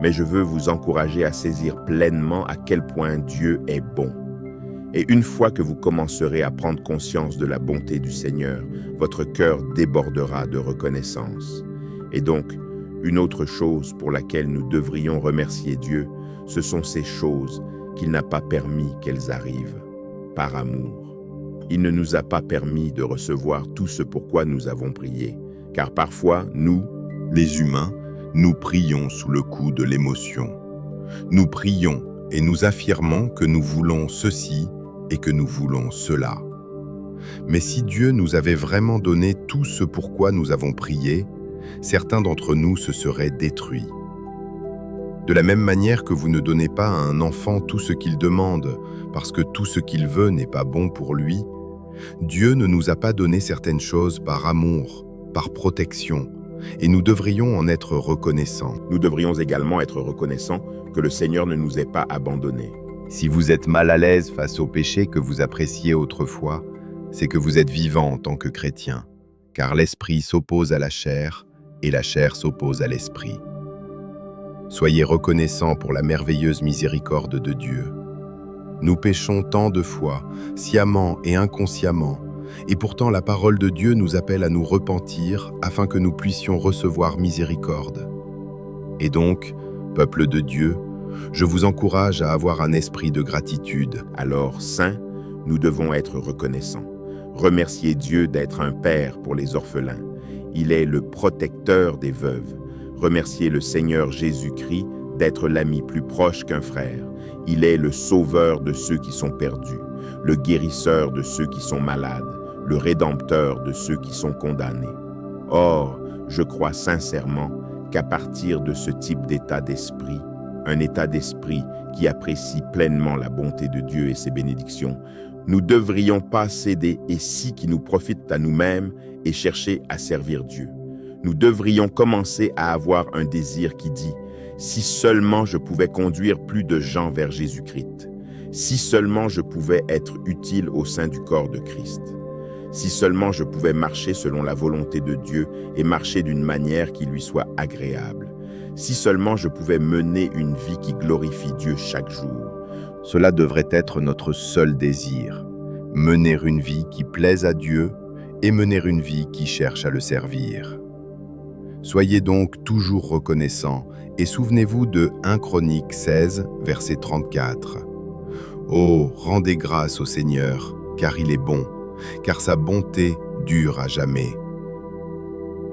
Speaker 2: Mais je veux vous encourager à saisir pleinement à quel point Dieu est bon. Et une fois que vous commencerez à prendre conscience de la bonté du Seigneur, votre cœur débordera de reconnaissance. Et donc, une autre chose pour laquelle nous devrions remercier Dieu, ce sont ces choses qu'il n'a pas permis qu'elles arrivent, par amour. Il ne nous a pas permis de recevoir tout ce pourquoi nous avons prié, car parfois, nous, les humains, nous prions sous le coup de l'émotion. Nous prions et nous affirmons que nous voulons ceci et que nous voulons cela. Mais si Dieu nous avait vraiment donné tout ce pourquoi nous avons prié, certains d'entre nous se seraient détruits. De la même manière que vous ne donnez pas à un enfant tout ce qu'il demande, parce que tout ce qu'il veut n'est pas bon pour lui, Dieu ne nous a pas donné certaines choses par amour, par protection, et nous devrions en être reconnaissants. Nous devrions également être reconnaissants que le Seigneur ne nous ait pas abandonnés.
Speaker 1: Si vous êtes mal à l'aise face au péché que vous appréciez autrefois, c'est que vous êtes vivant en tant que chrétien, car l'esprit s'oppose à la chair et la chair s'oppose à l'esprit. Soyez reconnaissants pour la merveilleuse miséricorde de Dieu. Nous péchons tant de fois, sciemment et inconsciemment, et pourtant la parole de Dieu nous appelle à nous repentir afin que nous puissions recevoir miséricorde. Et donc, peuple de Dieu, je vous encourage à avoir un esprit de gratitude.
Speaker 2: Alors, saints, nous devons être reconnaissants. Remercier Dieu d'être un père pour les orphelins. Il est le protecteur des veuves. Remercier le Seigneur Jésus-Christ d'être l'ami plus proche qu'un frère. Il est le sauveur de ceux qui sont perdus, le guérisseur de ceux qui sont malades, le rédempteur de ceux qui sont condamnés. Or, je crois sincèrement qu'à partir de ce type d'état d'esprit, un état d'esprit qui apprécie pleinement la bonté de Dieu et ses bénédictions, nous ne devrions pas céder et si qui nous profitent à nous-mêmes et chercher à servir Dieu. Nous devrions commencer à avoir un désir qui dit « Si seulement je pouvais conduire plus de gens vers Jésus-Christ, si seulement je pouvais être utile au sein du corps de Christ, si seulement je pouvais marcher selon la volonté de Dieu et marcher d'une manière qui lui soit agréable, si seulement je pouvais mener une vie qui glorifie Dieu chaque jour. »
Speaker 1: Cela devrait être notre seul désir, mener une vie qui plaise à Dieu et mener une vie qui cherche à le servir. Soyez donc toujours reconnaissants et souvenez-vous de 1 Chroniques 16, verset 34. « Oh, rendez grâce au Seigneur, car il est bon, car sa bonté dure à jamais. »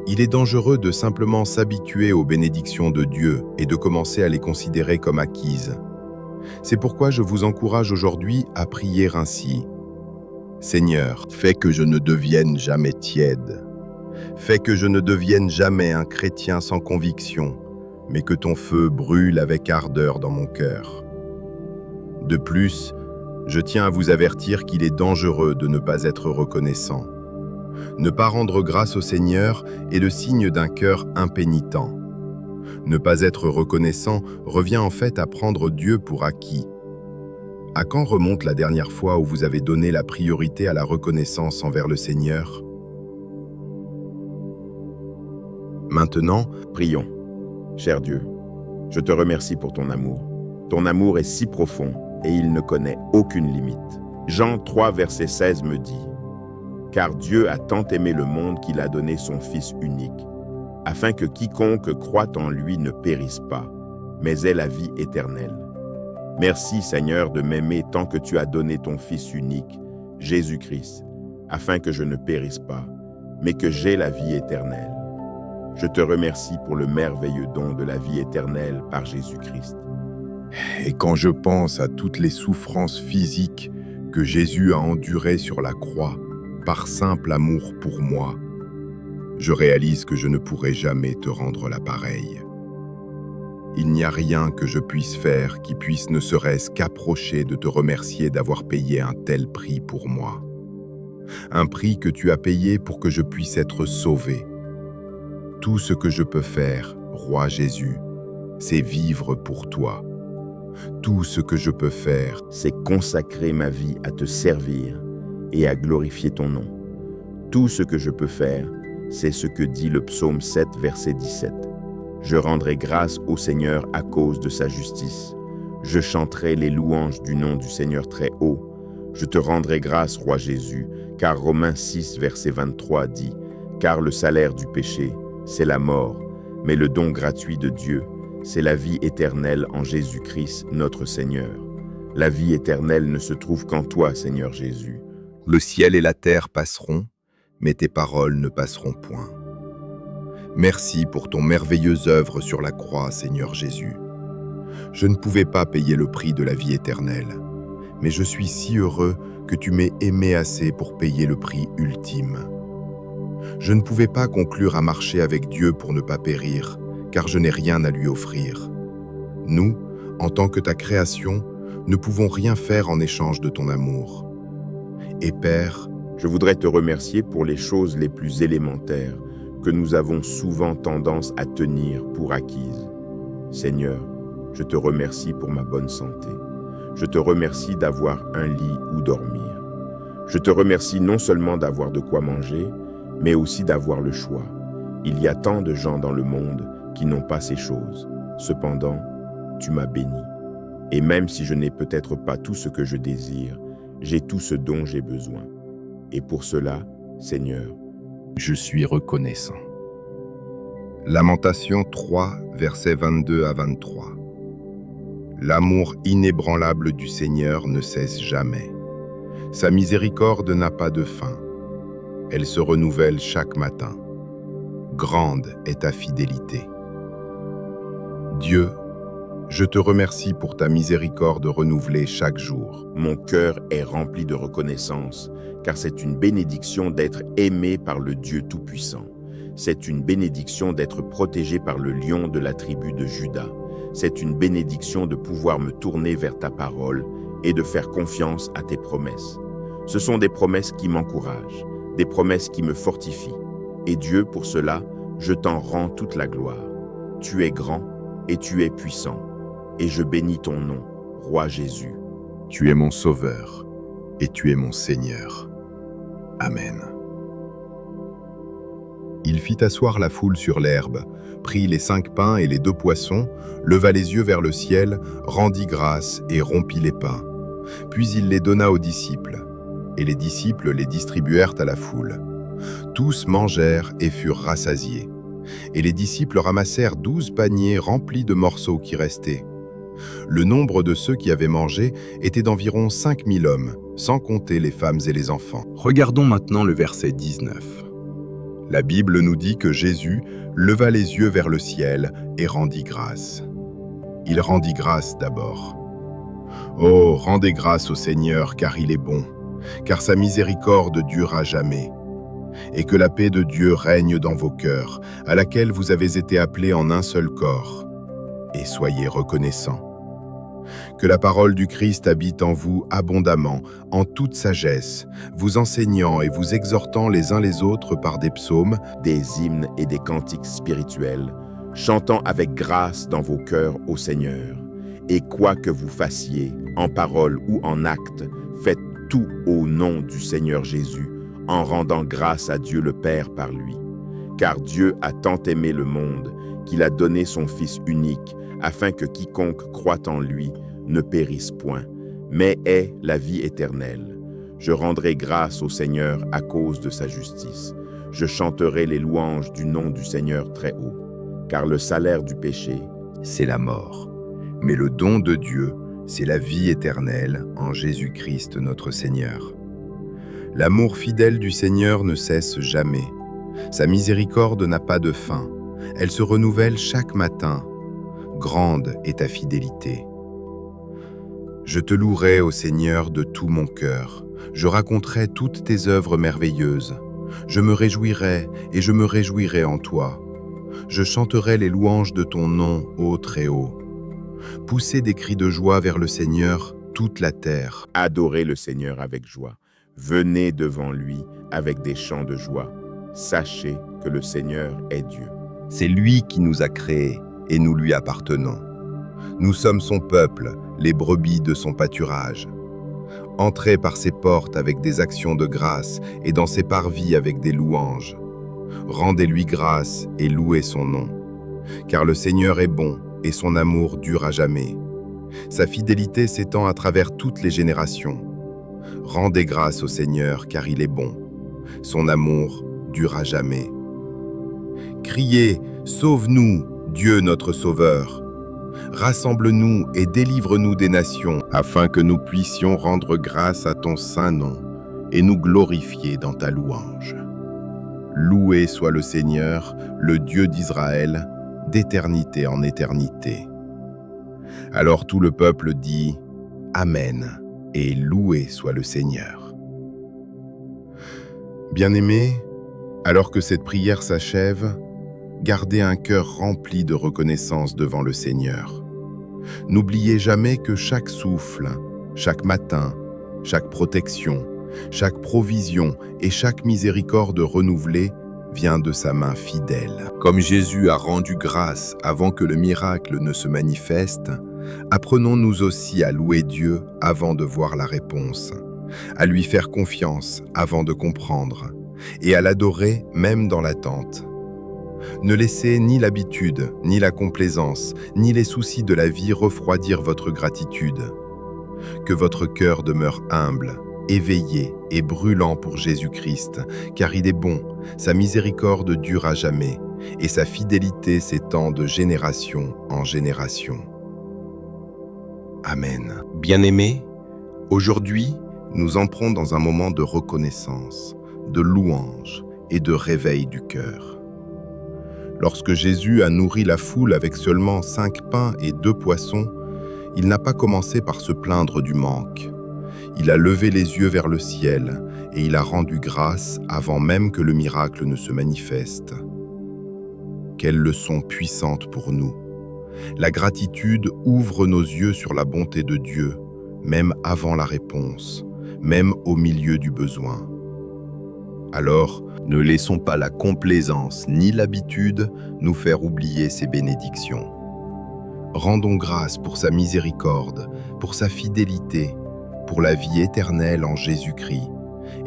Speaker 1: Il est dangereux de simplement s'habituer aux bénédictions de Dieu et de commencer à les considérer comme acquises. C'est pourquoi je vous encourage aujourd'hui à prier ainsi. « Seigneur, fais que je ne devienne jamais tiède. Fais que je ne devienne jamais un chrétien sans conviction, mais que ton feu brûle avec ardeur dans mon cœur. De plus, je tiens à vous avertir qu'il est dangereux de ne pas être reconnaissant. Ne pas rendre grâce au Seigneur est le signe d'un cœur impénitent. Ne pas être reconnaissant revient en fait à prendre Dieu pour acquis. À quand remonte la dernière fois où vous avez donné la priorité à la reconnaissance envers le Seigneur? Maintenant,
Speaker 2: Prions. Cher Dieu, je te remercie pour ton amour. Ton amour est si profond et il ne connaît aucune limite. Jean 3, verset 16 me dit « Car Dieu a tant aimé le monde qu'il a donné son Fils unique, afin que quiconque croit en lui ne périsse pas, mais ait la vie éternelle. Merci Seigneur de m'aimer tant que tu as donné ton Fils unique, Jésus-Christ, afin que je ne périsse pas, mais que j'aie la vie éternelle. Je te remercie pour le merveilleux don de la vie éternelle par Jésus-Christ. »
Speaker 1: Et quand je pense à toutes les souffrances physiques que Jésus a endurées sur la croix par simple amour pour moi, je réalise que je ne pourrai jamais te rendre la pareille. Il n'y a rien que je puisse faire qui puisse ne serait-ce qu'approcher de te remercier d'avoir payé un tel prix pour moi. Un prix que tu as payé pour que je puisse être sauvé. Tout ce que je peux faire, Roi Jésus, c'est vivre pour toi. Tout ce que je peux faire,
Speaker 2: C'est consacrer ma vie à te servir et à glorifier ton nom. Tout ce que je peux faire, c'est ce que dit le psaume 7, verset 17. Je rendrai grâce au Seigneur à cause de sa justice. Je chanterai les louanges du nom du Seigneur très haut. Je te rendrai grâce, Roi Jésus, car Romains 6, verset 23 dit « Car le salaire du péché, c'est la mort, mais le don gratuit de Dieu, c'est la vie éternelle en Jésus-Christ, notre Seigneur. La vie éternelle ne se trouve qu'en toi, Seigneur Jésus.
Speaker 1: le ciel et la terre passeront, mais tes paroles ne passeront point. Merci pour ton merveilleuse œuvre sur la croix, Seigneur Jésus. Je ne pouvais pas payer le prix de la vie éternelle, mais je suis si heureux que tu m'aies aimé assez pour payer le prix ultime. Je ne pouvais pas conclure à marcher avec Dieu pour ne pas périr, car je n'ai rien à lui offrir. Nous, en tant que ta création, ne pouvons rien faire en échange de ton amour. Et Père,
Speaker 2: Je voudrais te remercier pour les choses les plus élémentaires que nous avons souvent tendance à tenir pour acquises. Seigneur, je te remercie pour ma bonne santé. Je te remercie d'avoir un lit où dormir. Je te remercie non seulement d'avoir de quoi manger, mais aussi d'avoir le choix. Il y a tant de gens dans le monde qui n'ont pas ces choses. Cependant, tu m'as béni. Et même si je n'ai peut-être pas tout ce que je désire, j'ai tout ce dont j'ai besoin. Et pour cela, Seigneur,
Speaker 1: je suis reconnaissant. Lamentation 3, versets 22 à 23. L'amour inébranlable du Seigneur ne cesse jamais. Sa miséricorde n'a pas de fin. Elle se renouvelle chaque matin. Grande est ta fidélité. Dieu, je te remercie pour ta miséricorde renouvelée chaque jour.
Speaker 2: mon cœur est rempli de reconnaissance, car c'est une bénédiction d'être aimé par le Dieu Tout-Puissant. C'est une bénédiction d'être protégé par le lion de la tribu de Juda. C'est une bénédiction de pouvoir me tourner vers ta parole et de faire confiance à tes promesses. Ce sont des promesses qui m'encouragent, des promesses qui me fortifient. Et Dieu, pour cela, je t'en rends toute la gloire. Tu es grand et tu es puissant, et je bénis ton nom, Roi Jésus.
Speaker 1: Tu es mon Sauveur et tu es mon Seigneur. Amen. Il fit asseoir la foule sur l'herbe, prit les 5 pains et les 2 poissons, leva les yeux vers le ciel, rendit grâce et rompit les pains. Puis il les donna aux disciples, et les disciples les distribuèrent à la foule. Tous mangèrent et furent rassasiés. Et les disciples ramassèrent 12 paniers remplis de morceaux qui restaient. Le nombre de ceux qui avaient mangé était d'environ 5000 hommes, sans compter les femmes et les enfants. Regardons maintenant le verset 19. La Bible nous dit que Jésus leva les yeux vers le ciel et rendit grâce. Il rendit grâce d'abord. Oh, rendez grâce au Seigneur, car il est bon, car sa miséricorde dure à jamais. et que la paix de Dieu règne dans vos cœurs, à laquelle vous avez été appelés en un seul corps. Et soyez reconnaissants. Que la parole du Christ habite en vous abondamment, en toute sagesse, vous enseignant et vous exhortant les uns les autres par des psaumes,
Speaker 2: des hymnes et des cantiques spirituels, chantant avec grâce dans vos cœurs au Seigneur. Et quoi que vous fassiez, en parole ou en acte, faites tout au nom du Seigneur Jésus, en rendant grâce à Dieu le Père par lui. Car Dieu a tant aimé le monde qu'il a donné son Fils unique, afin que quiconque croit en lui ne périsse point, mais ait la vie éternelle. Je rendrai grâce au Seigneur à cause de sa justice. Je chanterai les louanges du nom du Seigneur très haut, car le salaire du péché,
Speaker 1: c'est la mort. Mais le don de Dieu, c'est la vie éternelle en Jésus-Christ notre Seigneur. L'amour fidèle du Seigneur ne cesse jamais. Sa miséricorde n'a pas de fin. Elle se renouvelle chaque matin. Grande est ta fidélité. Je te louerai, ô Seigneur, de tout mon cœur. Je raconterai toutes tes œuvres merveilleuses. Je me réjouirai et je me réjouirai en toi. Je chanterai les louanges de ton nom, ô Très-Haut. Poussez des cris de joie vers le Seigneur, toute la terre.
Speaker 2: adorez le Seigneur avec joie. Venez devant lui avec des chants de joie. Sachez que le Seigneur est Dieu.
Speaker 1: C'est lui qui nous a créés et nous lui appartenons. Nous sommes son peuple, les brebis de son pâturage. Entrez par ses portes avec des actions de grâce et dans ses parvis avec des louanges. Rendez-lui grâce et louez son nom. Car le Seigneur est bon et son amour dure à jamais. Sa fidélité s'étend à travers toutes les générations. Rendez grâce au Seigneur car il est bon. Son amour dure à jamais. Criez, sauve-nous, Dieu notre Sauveur. Rassemble-nous et délivre-nous des nations, afin que nous puissions rendre grâce à ton saint nom et nous glorifier dans ta louange. Loué soit le Seigneur, le Dieu d'Israël, d'éternité en éternité. Alors tout le peuple dit « Amen » et loué soit le Seigneur. Bien-aimés, alors que cette prière s'achève, gardez un cœur rempli de reconnaissance devant le Seigneur. N'oubliez jamais que chaque souffle, chaque matin, chaque protection, chaque provision et chaque miséricorde renouvelée vient de sa main fidèle. Comme Jésus a rendu grâce avant que le miracle ne se manifeste, apprenons-nous aussi à louer Dieu avant de voir la réponse, à lui faire confiance avant de comprendre, et à l'adorer même dans l'attente. Ne laissez ni l'habitude, ni la complaisance, ni les soucis de la vie refroidir votre gratitude. Que votre cœur demeure humble, éveillé et brûlant pour Jésus-Christ, car il est bon, sa miséricorde dure à jamais, et sa fidélité s'étend de génération en génération. Amen. Bien-aimés, aujourd'hui, nous entrons dans un moment de reconnaissance, de louange et de réveil du cœur. Lorsque Jésus a nourri la foule avec seulement 5 pains et 2 poissons, il n'a pas commencé par se plaindre du manque. Il a levé les yeux vers le ciel et il a rendu grâce avant même que le miracle ne se manifeste. Quelle leçon puissante pour nous! La gratitude ouvre nos yeux sur la bonté de Dieu, même avant la réponse, même au milieu du besoin. Alors, ne laissons pas la complaisance ni l'habitude nous faire oublier ses bénédictions. Rendons grâce pour sa miséricorde, pour sa fidélité, pour la vie éternelle en Jésus-Christ,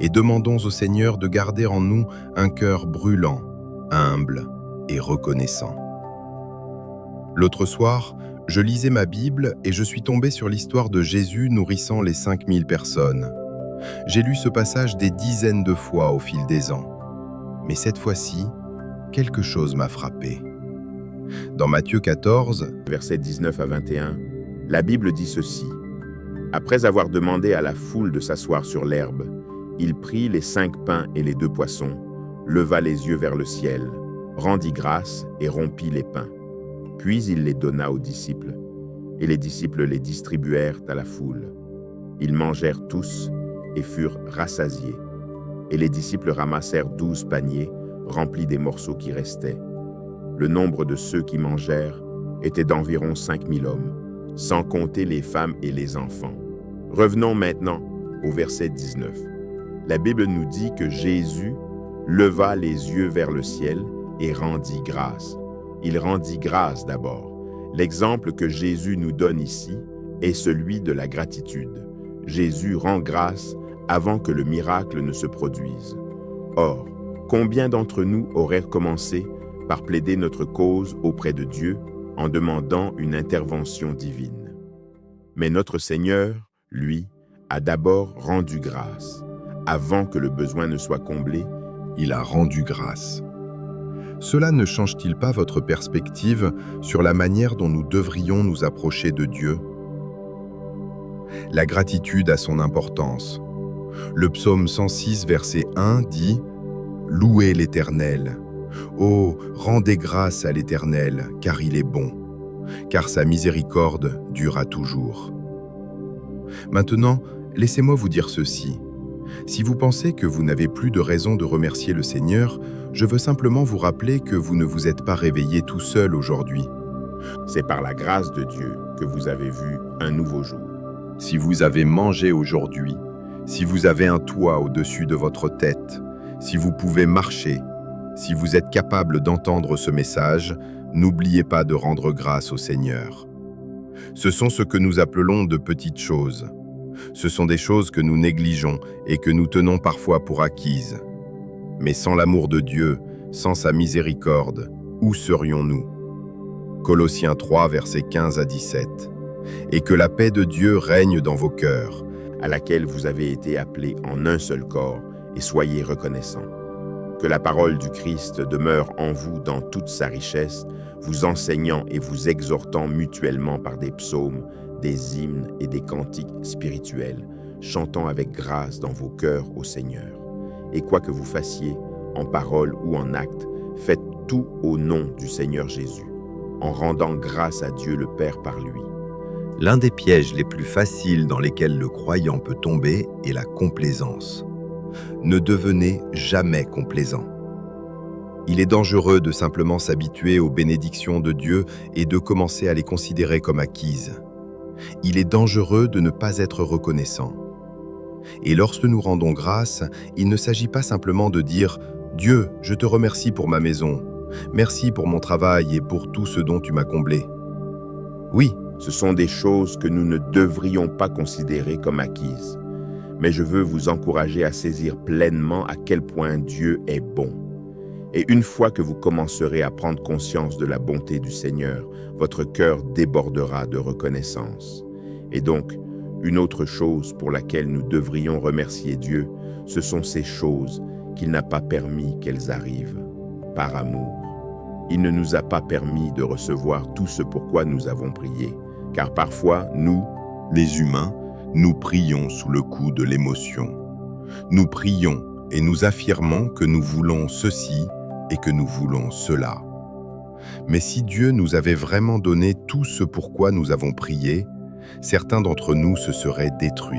Speaker 1: et demandons au Seigneur de garder en nous un cœur brûlant, humble et reconnaissant. L'autre soir, je lisais ma Bible et je suis tombé sur l'histoire de Jésus nourrissant les 5000 personnes. J'ai lu ce passage des dizaines de fois au fil des ans. Mais cette fois-ci, quelque chose m'a frappé. Dans Matthieu 14,
Speaker 2: Versets 19 à 21, la Bible dit ceci. Après avoir demandé à la foule de s'asseoir sur l'herbe, il prit les 5 pains et les 2 poissons, leva les yeux vers le ciel, rendit grâce et rompit les pains. Puis il les donna aux disciples, et les disciples les distribuèrent à la foule. Ils mangèrent tous et furent rassasiés. Et les disciples ramassèrent 12 paniers, remplis des morceaux qui restaient. Le nombre de ceux qui mangèrent était d'environ 5000 hommes, sans compter les femmes et les enfants. Revenons maintenant au verset 19. La Bible nous dit que Jésus leva les yeux vers le ciel et rendit grâce. Il rendit grâce d'abord. L'exemple que Jésus nous donne ici est celui de la gratitude. Jésus rend grâce avant que le miracle ne se produise. Or, combien d'entre nous auraient commencé par plaider notre cause auprès de Dieu en demandant une intervention divine? Mais notre Seigneur, lui, a d'abord rendu grâce. Avant que le besoin ne soit comblé,
Speaker 1: il a rendu grâce. Cela ne change-t-il pas votre perspective sur la manière dont nous devrions nous approcher de Dieu? La gratitude a son importance. Le psaume 106, verset 1 dit « Louez l'Éternel. Oh, rendez grâce à l'Éternel, car il est bon, car sa miséricorde durera toujours. » Maintenant, laissez-moi vous dire ceci. Si vous pensez que vous n'avez plus de raison de remercier le Seigneur, je veux simplement vous rappeler que vous ne vous êtes pas réveillé tout seul aujourd'hui.
Speaker 2: C'est par la grâce de Dieu que vous avez vu un nouveau jour.
Speaker 1: Si vous avez mangé aujourd'hui, si vous avez un toit au-dessus de votre tête, si vous pouvez marcher, si vous êtes capable d'entendre ce message, n'oubliez pas de rendre grâce au Seigneur. Ce sont ce que nous appelons de petites choses. Ce sont des choses que nous négligeons et que nous tenons parfois pour acquises. Mais sans l'amour de Dieu, sans sa miséricorde, où serions-nous? Colossiens 3, versets 15 à 17. Et que la paix de Dieu règne dans vos cœurs,
Speaker 2: à laquelle vous avez été appelés en un seul corps, et soyez reconnaissants. Que la parole du Christ demeure en vous dans toute sa richesse, vous enseignant et vous exhortant mutuellement par des psaumes, des hymnes et des cantiques spirituels, chantant avec grâce dans vos cœurs au Seigneur. Et quoi que vous fassiez, en parole ou en acte, faites tout au nom du Seigneur Jésus, en rendant grâce à Dieu le Père par lui.
Speaker 1: L'un des pièges les plus faciles dans lesquels le croyant peut tomber est la complaisance. Ne devenez jamais complaisant. Il est dangereux de simplement s'habituer aux bénédictions de Dieu et de commencer à les considérer comme acquises. Il est dangereux de ne pas être reconnaissant. Et lorsque nous rendons grâce, il ne s'agit pas simplement de dire « Dieu, je te remercie pour ma maison. Merci pour mon travail et pour tout ce dont tu m'as comblé. » Oui,
Speaker 2: ce sont des choses que nous ne devrions pas considérer comme acquises. Mais je veux vous encourager à saisir pleinement à quel point Dieu est bon. Et une fois que vous commencerez à prendre conscience de la bonté du Seigneur, votre cœur débordera de reconnaissance. Et donc, une autre chose pour laquelle nous devrions remercier Dieu, ce sont ces choses qu'il n'a pas permis qu'elles arrivent, par amour. Il ne nous a pas permis de recevoir tout ce pourquoi nous avons prié, car parfois, nous, les humains, nous prions sous le coup de l'émotion. Nous prions et nous affirmons que nous voulons ceci et que nous voulons cela. Mais si Dieu nous avait vraiment donné tout ce pourquoi nous avons prié, certains d'entre nous se seraient détruits.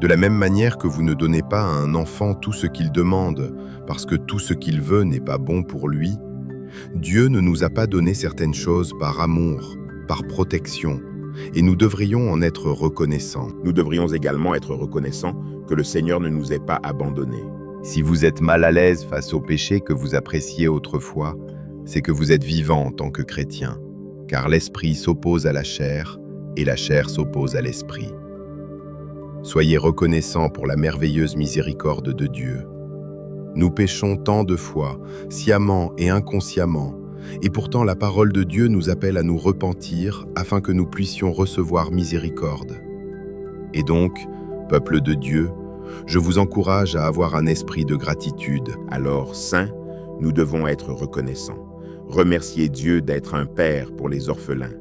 Speaker 2: De la même manière que vous ne donnez pas à un enfant tout ce qu'il demande, parce que tout ce qu'il veut n'est pas bon pour lui, Dieu ne nous a pas donné certaines choses par amour, par protection, et nous devrions en être reconnaissants. Nous devrions également être reconnaissants que le Seigneur ne nous ait pas abandonnés.
Speaker 1: Si vous êtes mal à l'aise face au péché que vous appréciez autrefois, c'est que vous êtes vivant en tant que chrétien, car l'esprit s'oppose à la chair et la chair s'oppose à l'esprit. Soyez reconnaissants pour la merveilleuse miséricorde de Dieu. Nous péchons tant de fois, sciemment et inconsciemment, et pourtant la parole de Dieu nous appelle à nous repentir afin que nous puissions recevoir miséricorde. Et donc, peuple de Dieu, je vous encourage à avoir un esprit de gratitude.
Speaker 2: Alors, saints, nous devons être reconnaissants. Remercier Dieu d'être un père pour les orphelins.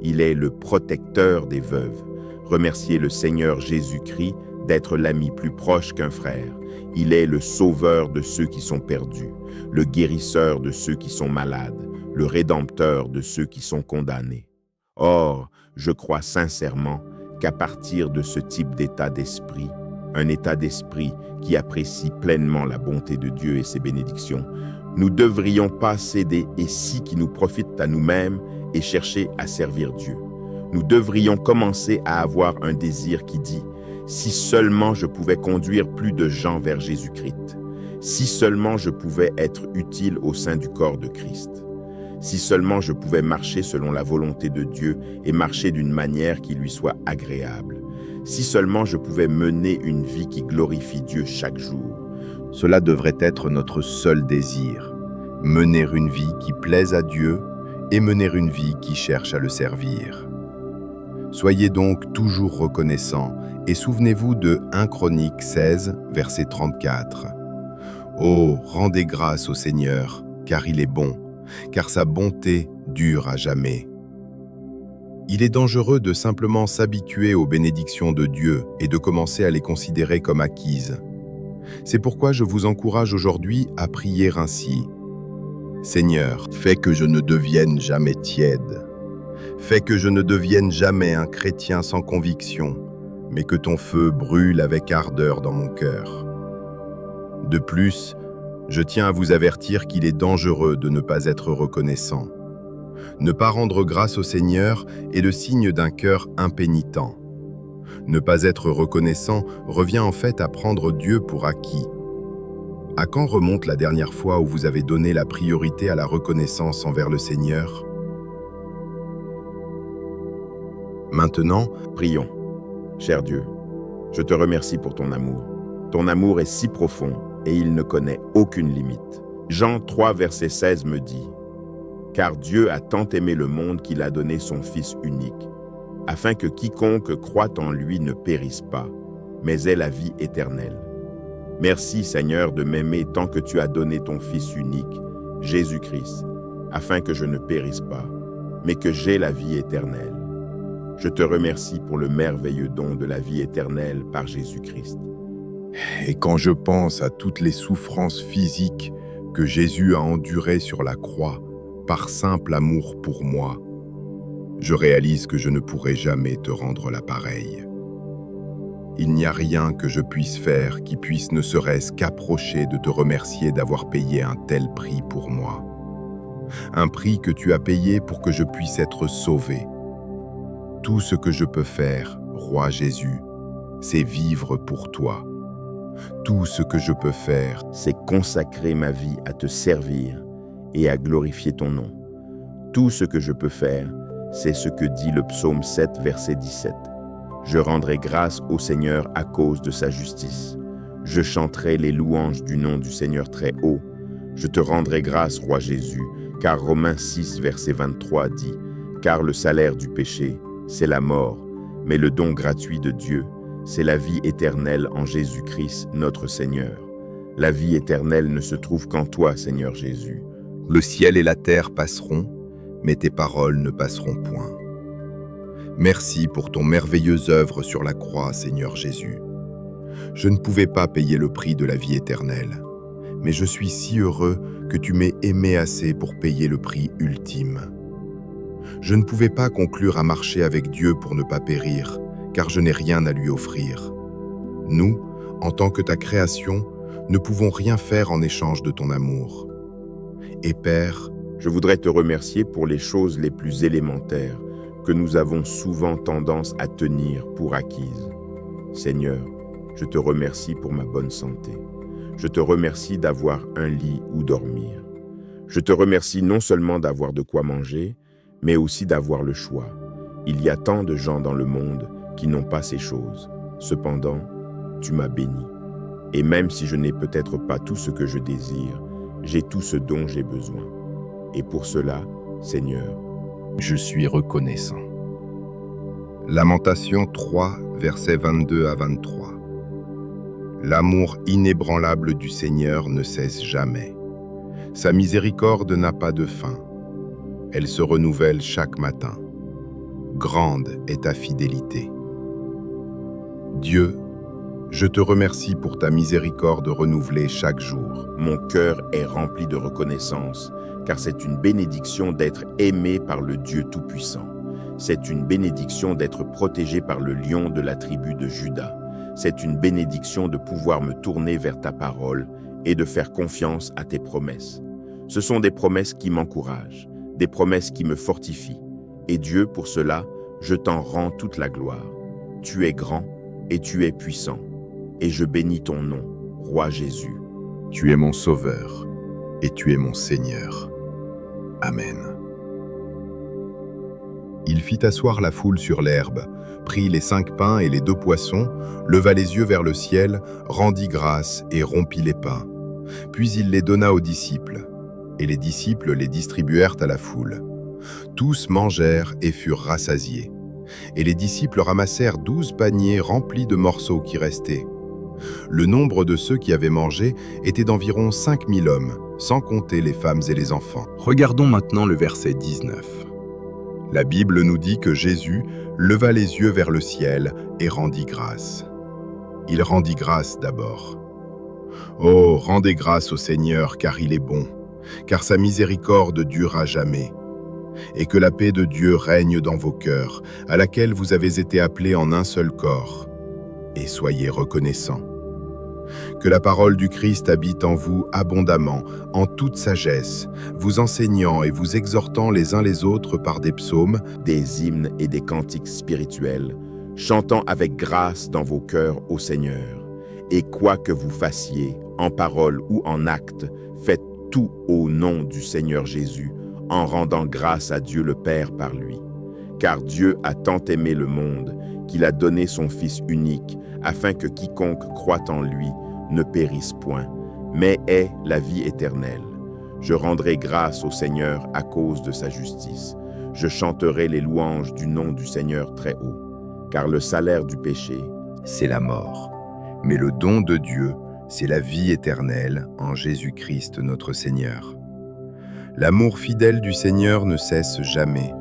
Speaker 2: Il est le protecteur des veuves. Remercier le Seigneur Jésus-Christ d'être l'ami plus proche qu'un frère. Il est le sauveur de ceux qui sont perdus, le guérisseur de ceux qui sont malades, le rédempteur de ceux qui sont condamnés. Or, je crois sincèrement qu'à partir de ce type d'état d'esprit, un état d'esprit qui apprécie pleinement la bonté de Dieu et ses bénédictions, nous ne devrions pas céder et si qui nous profitent à nous-mêmes et chercher à servir Dieu. Nous devrions commencer à avoir un désir qui dit « Si seulement je pouvais conduire plus de gens vers Jésus-Christ, si seulement je pouvais être utile au sein du corps de Christ, si seulement je pouvais marcher selon la volonté de Dieu et marcher d'une manière qui lui soit agréable, si seulement je pouvais mener une vie qui glorifie Dieu chaque jour. »
Speaker 1: Cela devrait être notre seul désir, mener une vie qui plaise à Dieu et mener une vie qui cherche à le servir. Soyez donc toujours reconnaissants et souvenez-vous de 1 Chroniques 16, verset 34. « Oh, rendez grâce au Seigneur, car il est bon, car sa bonté dure à jamais. » Il est dangereux de simplement s'habituer aux bénédictions de Dieu et de commencer à les considérer comme acquises. C'est pourquoi je vous encourage aujourd'hui à prier ainsi. « Seigneur, fais que je ne devienne jamais tiède. Fais que je ne devienne jamais un chrétien sans conviction, mais que ton feu brûle avec ardeur dans mon cœur. » De plus, je tiens à vous avertir qu'il est dangereux de ne pas être reconnaissant. Ne pas rendre grâce au Seigneur est le signe d'un cœur impénitent. Ne pas être reconnaissant revient en fait à prendre Dieu pour acquis. À quand remonte la dernière fois où vous avez donné la priorité à la reconnaissance envers le Seigneur? Maintenant,
Speaker 2: Prions. Cher Dieu, je te remercie pour ton amour. Ton amour est si profond et il ne connaît aucune limite. Jean 3, verset 16 me dit « Car Dieu a tant aimé le monde qu'il a donné son Fils unique, afin que quiconque croit en lui ne périsse pas, mais ait la vie éternelle. Merci Seigneur de m'aimer tant que tu as donné ton Fils unique, Jésus-Christ, afin que je ne périsse pas, mais que j'aie la vie éternelle. Je te remercie pour le merveilleux don de la vie éternelle par Jésus-Christ. »
Speaker 1: Et quand je pense à toutes les souffrances physiques que Jésus a endurées sur la croix par simple amour pour moi, je réalise que je ne pourrai jamais te rendre la pareille. Il n'y a rien que je puisse faire qui puisse ne serait-ce qu'approcher de te remercier d'avoir payé un tel prix pour moi. Un prix que tu as payé pour que je puisse être sauvé. Tout ce que je peux faire, Roi Jésus, c'est vivre pour toi. Tout ce que je peux faire,
Speaker 2: C'est consacrer ma vie à te servir et à glorifier ton nom. Tout ce que je peux faire, c'est ce que dit le psaume 7, verset 17. Je rendrai grâce au Seigneur à cause de sa justice. Je chanterai les louanges du nom du Seigneur très haut. Je te rendrai grâce, Roi Jésus, car Romains 6, verset 23 dit « Car le salaire du péché, c'est la mort, mais le don gratuit de Dieu, c'est la vie éternelle en Jésus-Christ, notre Seigneur. La vie éternelle ne se trouve qu'en toi, Seigneur Jésus.
Speaker 1: le ciel et la terre passeront, mais tes paroles ne passeront point. Merci pour ton merveilleuse œuvre sur la croix, Seigneur Jésus. Je ne pouvais pas payer le prix de la vie éternelle, mais je suis si heureux que tu m'aies aimé assez pour payer le prix ultime. Je ne pouvais pas conclure à marcher avec Dieu pour ne pas périr, car je n'ai rien à lui offrir. Nous, en tant que ta création, ne pouvons rien faire en échange de ton amour. Et Père,
Speaker 2: Je voudrais te remercier pour les choses les plus élémentaires que nous avons souvent tendance à tenir pour acquises. Seigneur, je te remercie pour ma bonne santé. Je te remercie d'avoir un lit où dormir. Je te remercie non seulement d'avoir de quoi manger, mais aussi d'avoir le choix. Il y a tant de gens dans le monde qui n'ont pas ces choses. Cependant, tu m'as béni. Et même si je n'ai peut-être pas tout ce que je désire, j'ai tout ce dont j'ai besoin. Et pour cela, Seigneur,
Speaker 1: je suis reconnaissant. Lamentation 3, versets 22 à 23. L'amour inébranlable du Seigneur ne cesse jamais. Sa miséricorde n'a pas de fin. Elle se renouvelle chaque matin. Grande est ta fidélité. Dieu, je te remercie pour ta miséricorde renouvelée chaque jour.
Speaker 2: mon cœur est rempli de reconnaissance, car c'est une bénédiction d'être aimé par le Dieu Tout-Puissant. C'est une bénédiction d'être protégé par le lion de la tribu de Juda. c'est une bénédiction de pouvoir me tourner vers ta parole et de faire confiance à tes promesses. Ce sont des promesses qui m'encouragent, des promesses qui me fortifient. Et Dieu, pour cela, je t'en rends toute la gloire. Tu es grand et tu es puissant. Et je bénis ton nom, Roi Jésus.
Speaker 1: Tu es mon Sauveur et tu es mon Seigneur. Amen. Il fit asseoir la foule sur l'herbe, prit les 5 pains et les 2 poissons, leva les yeux vers le ciel, rendit grâce et rompit les pains. Puis il les donna aux disciples, et les disciples les distribuèrent à la foule. Tous mangèrent et furent rassasiés. Et les disciples ramassèrent 12 paniers remplis de morceaux qui restaient. Le nombre de ceux qui avaient mangé était d'environ 5000 hommes, sans compter les femmes et les enfants. Regardons maintenant le verset 19. La Bible nous dit que Jésus leva les yeux vers le ciel et rendit grâce. Il rendit grâce d'abord. Oh, rendez grâce au Seigneur, car il est bon, car sa miséricorde dure à jamais. Et que la paix de Dieu règne dans vos cœurs, à laquelle vous avez été appelés en un seul corps. Et soyez reconnaissants. Que la parole du Christ habite en vous abondamment, en toute sagesse, vous enseignant et vous exhortant les uns les autres par des psaumes,
Speaker 2: Des hymnes et des cantiques spirituels, chantant avec grâce dans vos cœurs au Seigneur. Et quoi que vous fassiez, en parole ou en acte, faites tout au nom du Seigneur Jésus, en rendant grâce à Dieu le Père par lui. Car Dieu a tant aimé le monde, qu'il a donné son Fils unique, afin que quiconque croit en lui ne périsse point, mais ait la vie éternelle. Je rendrai grâce au Seigneur à cause de sa justice. Je chanterai les louanges du nom du Seigneur très haut, car le salaire du péché,
Speaker 1: c'est la mort. Mais le don de Dieu, c'est la vie éternelle en Jésus-Christ notre Seigneur. L'amour fidèle du Seigneur ne cesse jamais.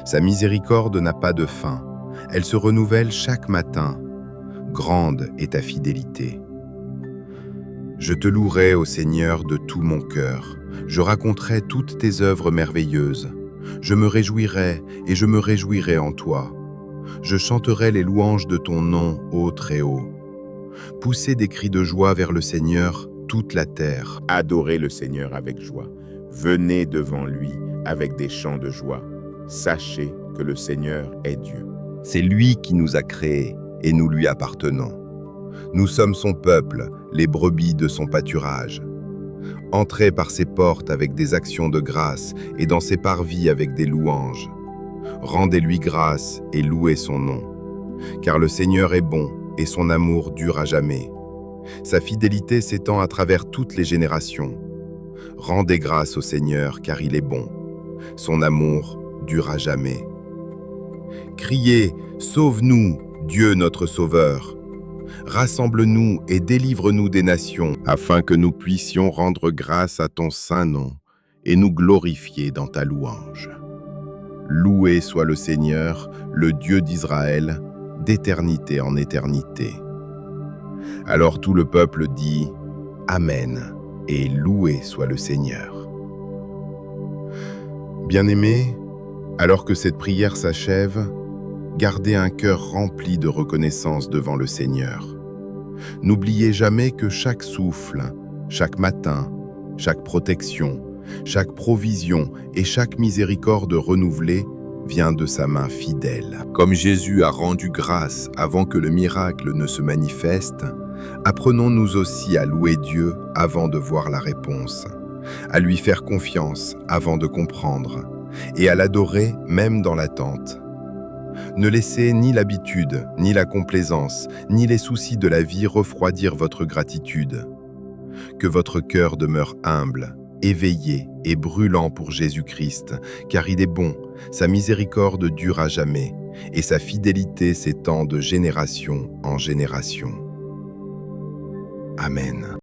Speaker 1: Sa miséricorde n'a pas de fin. Elle se renouvelle chaque matin. Grande est ta fidélité. Je te louerai, ô Seigneur, de tout mon cœur. Je raconterai toutes tes œuvres merveilleuses. Je me réjouirai et je me réjouirai en toi. Je chanterai les louanges de ton nom, ô Très-Haut. Poussez des cris de joie vers le Seigneur, toute la terre.
Speaker 2: adorez le Seigneur avec joie. Venez devant lui avec des chants de joie. Sachez que le Seigneur est Dieu.
Speaker 1: C'est lui qui nous a créés et nous lui appartenons. Nous sommes son peuple, les brebis de son pâturage. Entrez par ses portes avec des actions de grâce et dans ses parvis avec des louanges. Rendez-lui grâce et louez son nom. Car le Seigneur est bon et son amour dure à jamais. Sa fidélité s'étend à travers toutes les générations. Rendez grâce au Seigneur car il est bon. Son amour dure à jamais. Criez, sauve-nous, Dieu notre Sauveur. Rassemble-nous et délivre-nous des nations, afin que nous puissions rendre grâce à ton saint nom et nous glorifier dans ta louange. Loué soit le Seigneur, le Dieu d'Israël, d'éternité en éternité. Alors tout le peuple dit « Amen » et loué soit le Seigneur. Bien-aimés, alors que cette prière s'achève, gardez un cœur rempli de reconnaissance devant le Seigneur. N'oubliez jamais que chaque souffle, chaque matin, chaque protection, chaque provision et chaque miséricorde renouvelée vient de sa main fidèle. Comme Jésus a rendu grâce avant que le miracle ne se manifeste, apprenons-nous aussi à louer Dieu avant de voir la réponse, à lui faire confiance avant de comprendre, et à l'adorer même dans l'attente. Ne laissez ni l'habitude, ni la complaisance, ni les soucis de la vie refroidir votre gratitude. Que votre cœur demeure humble, éveillé et brûlant pour Jésus-Christ, car il est bon, sa miséricorde dure à jamais, et sa fidélité s'étend de génération en génération. Amen.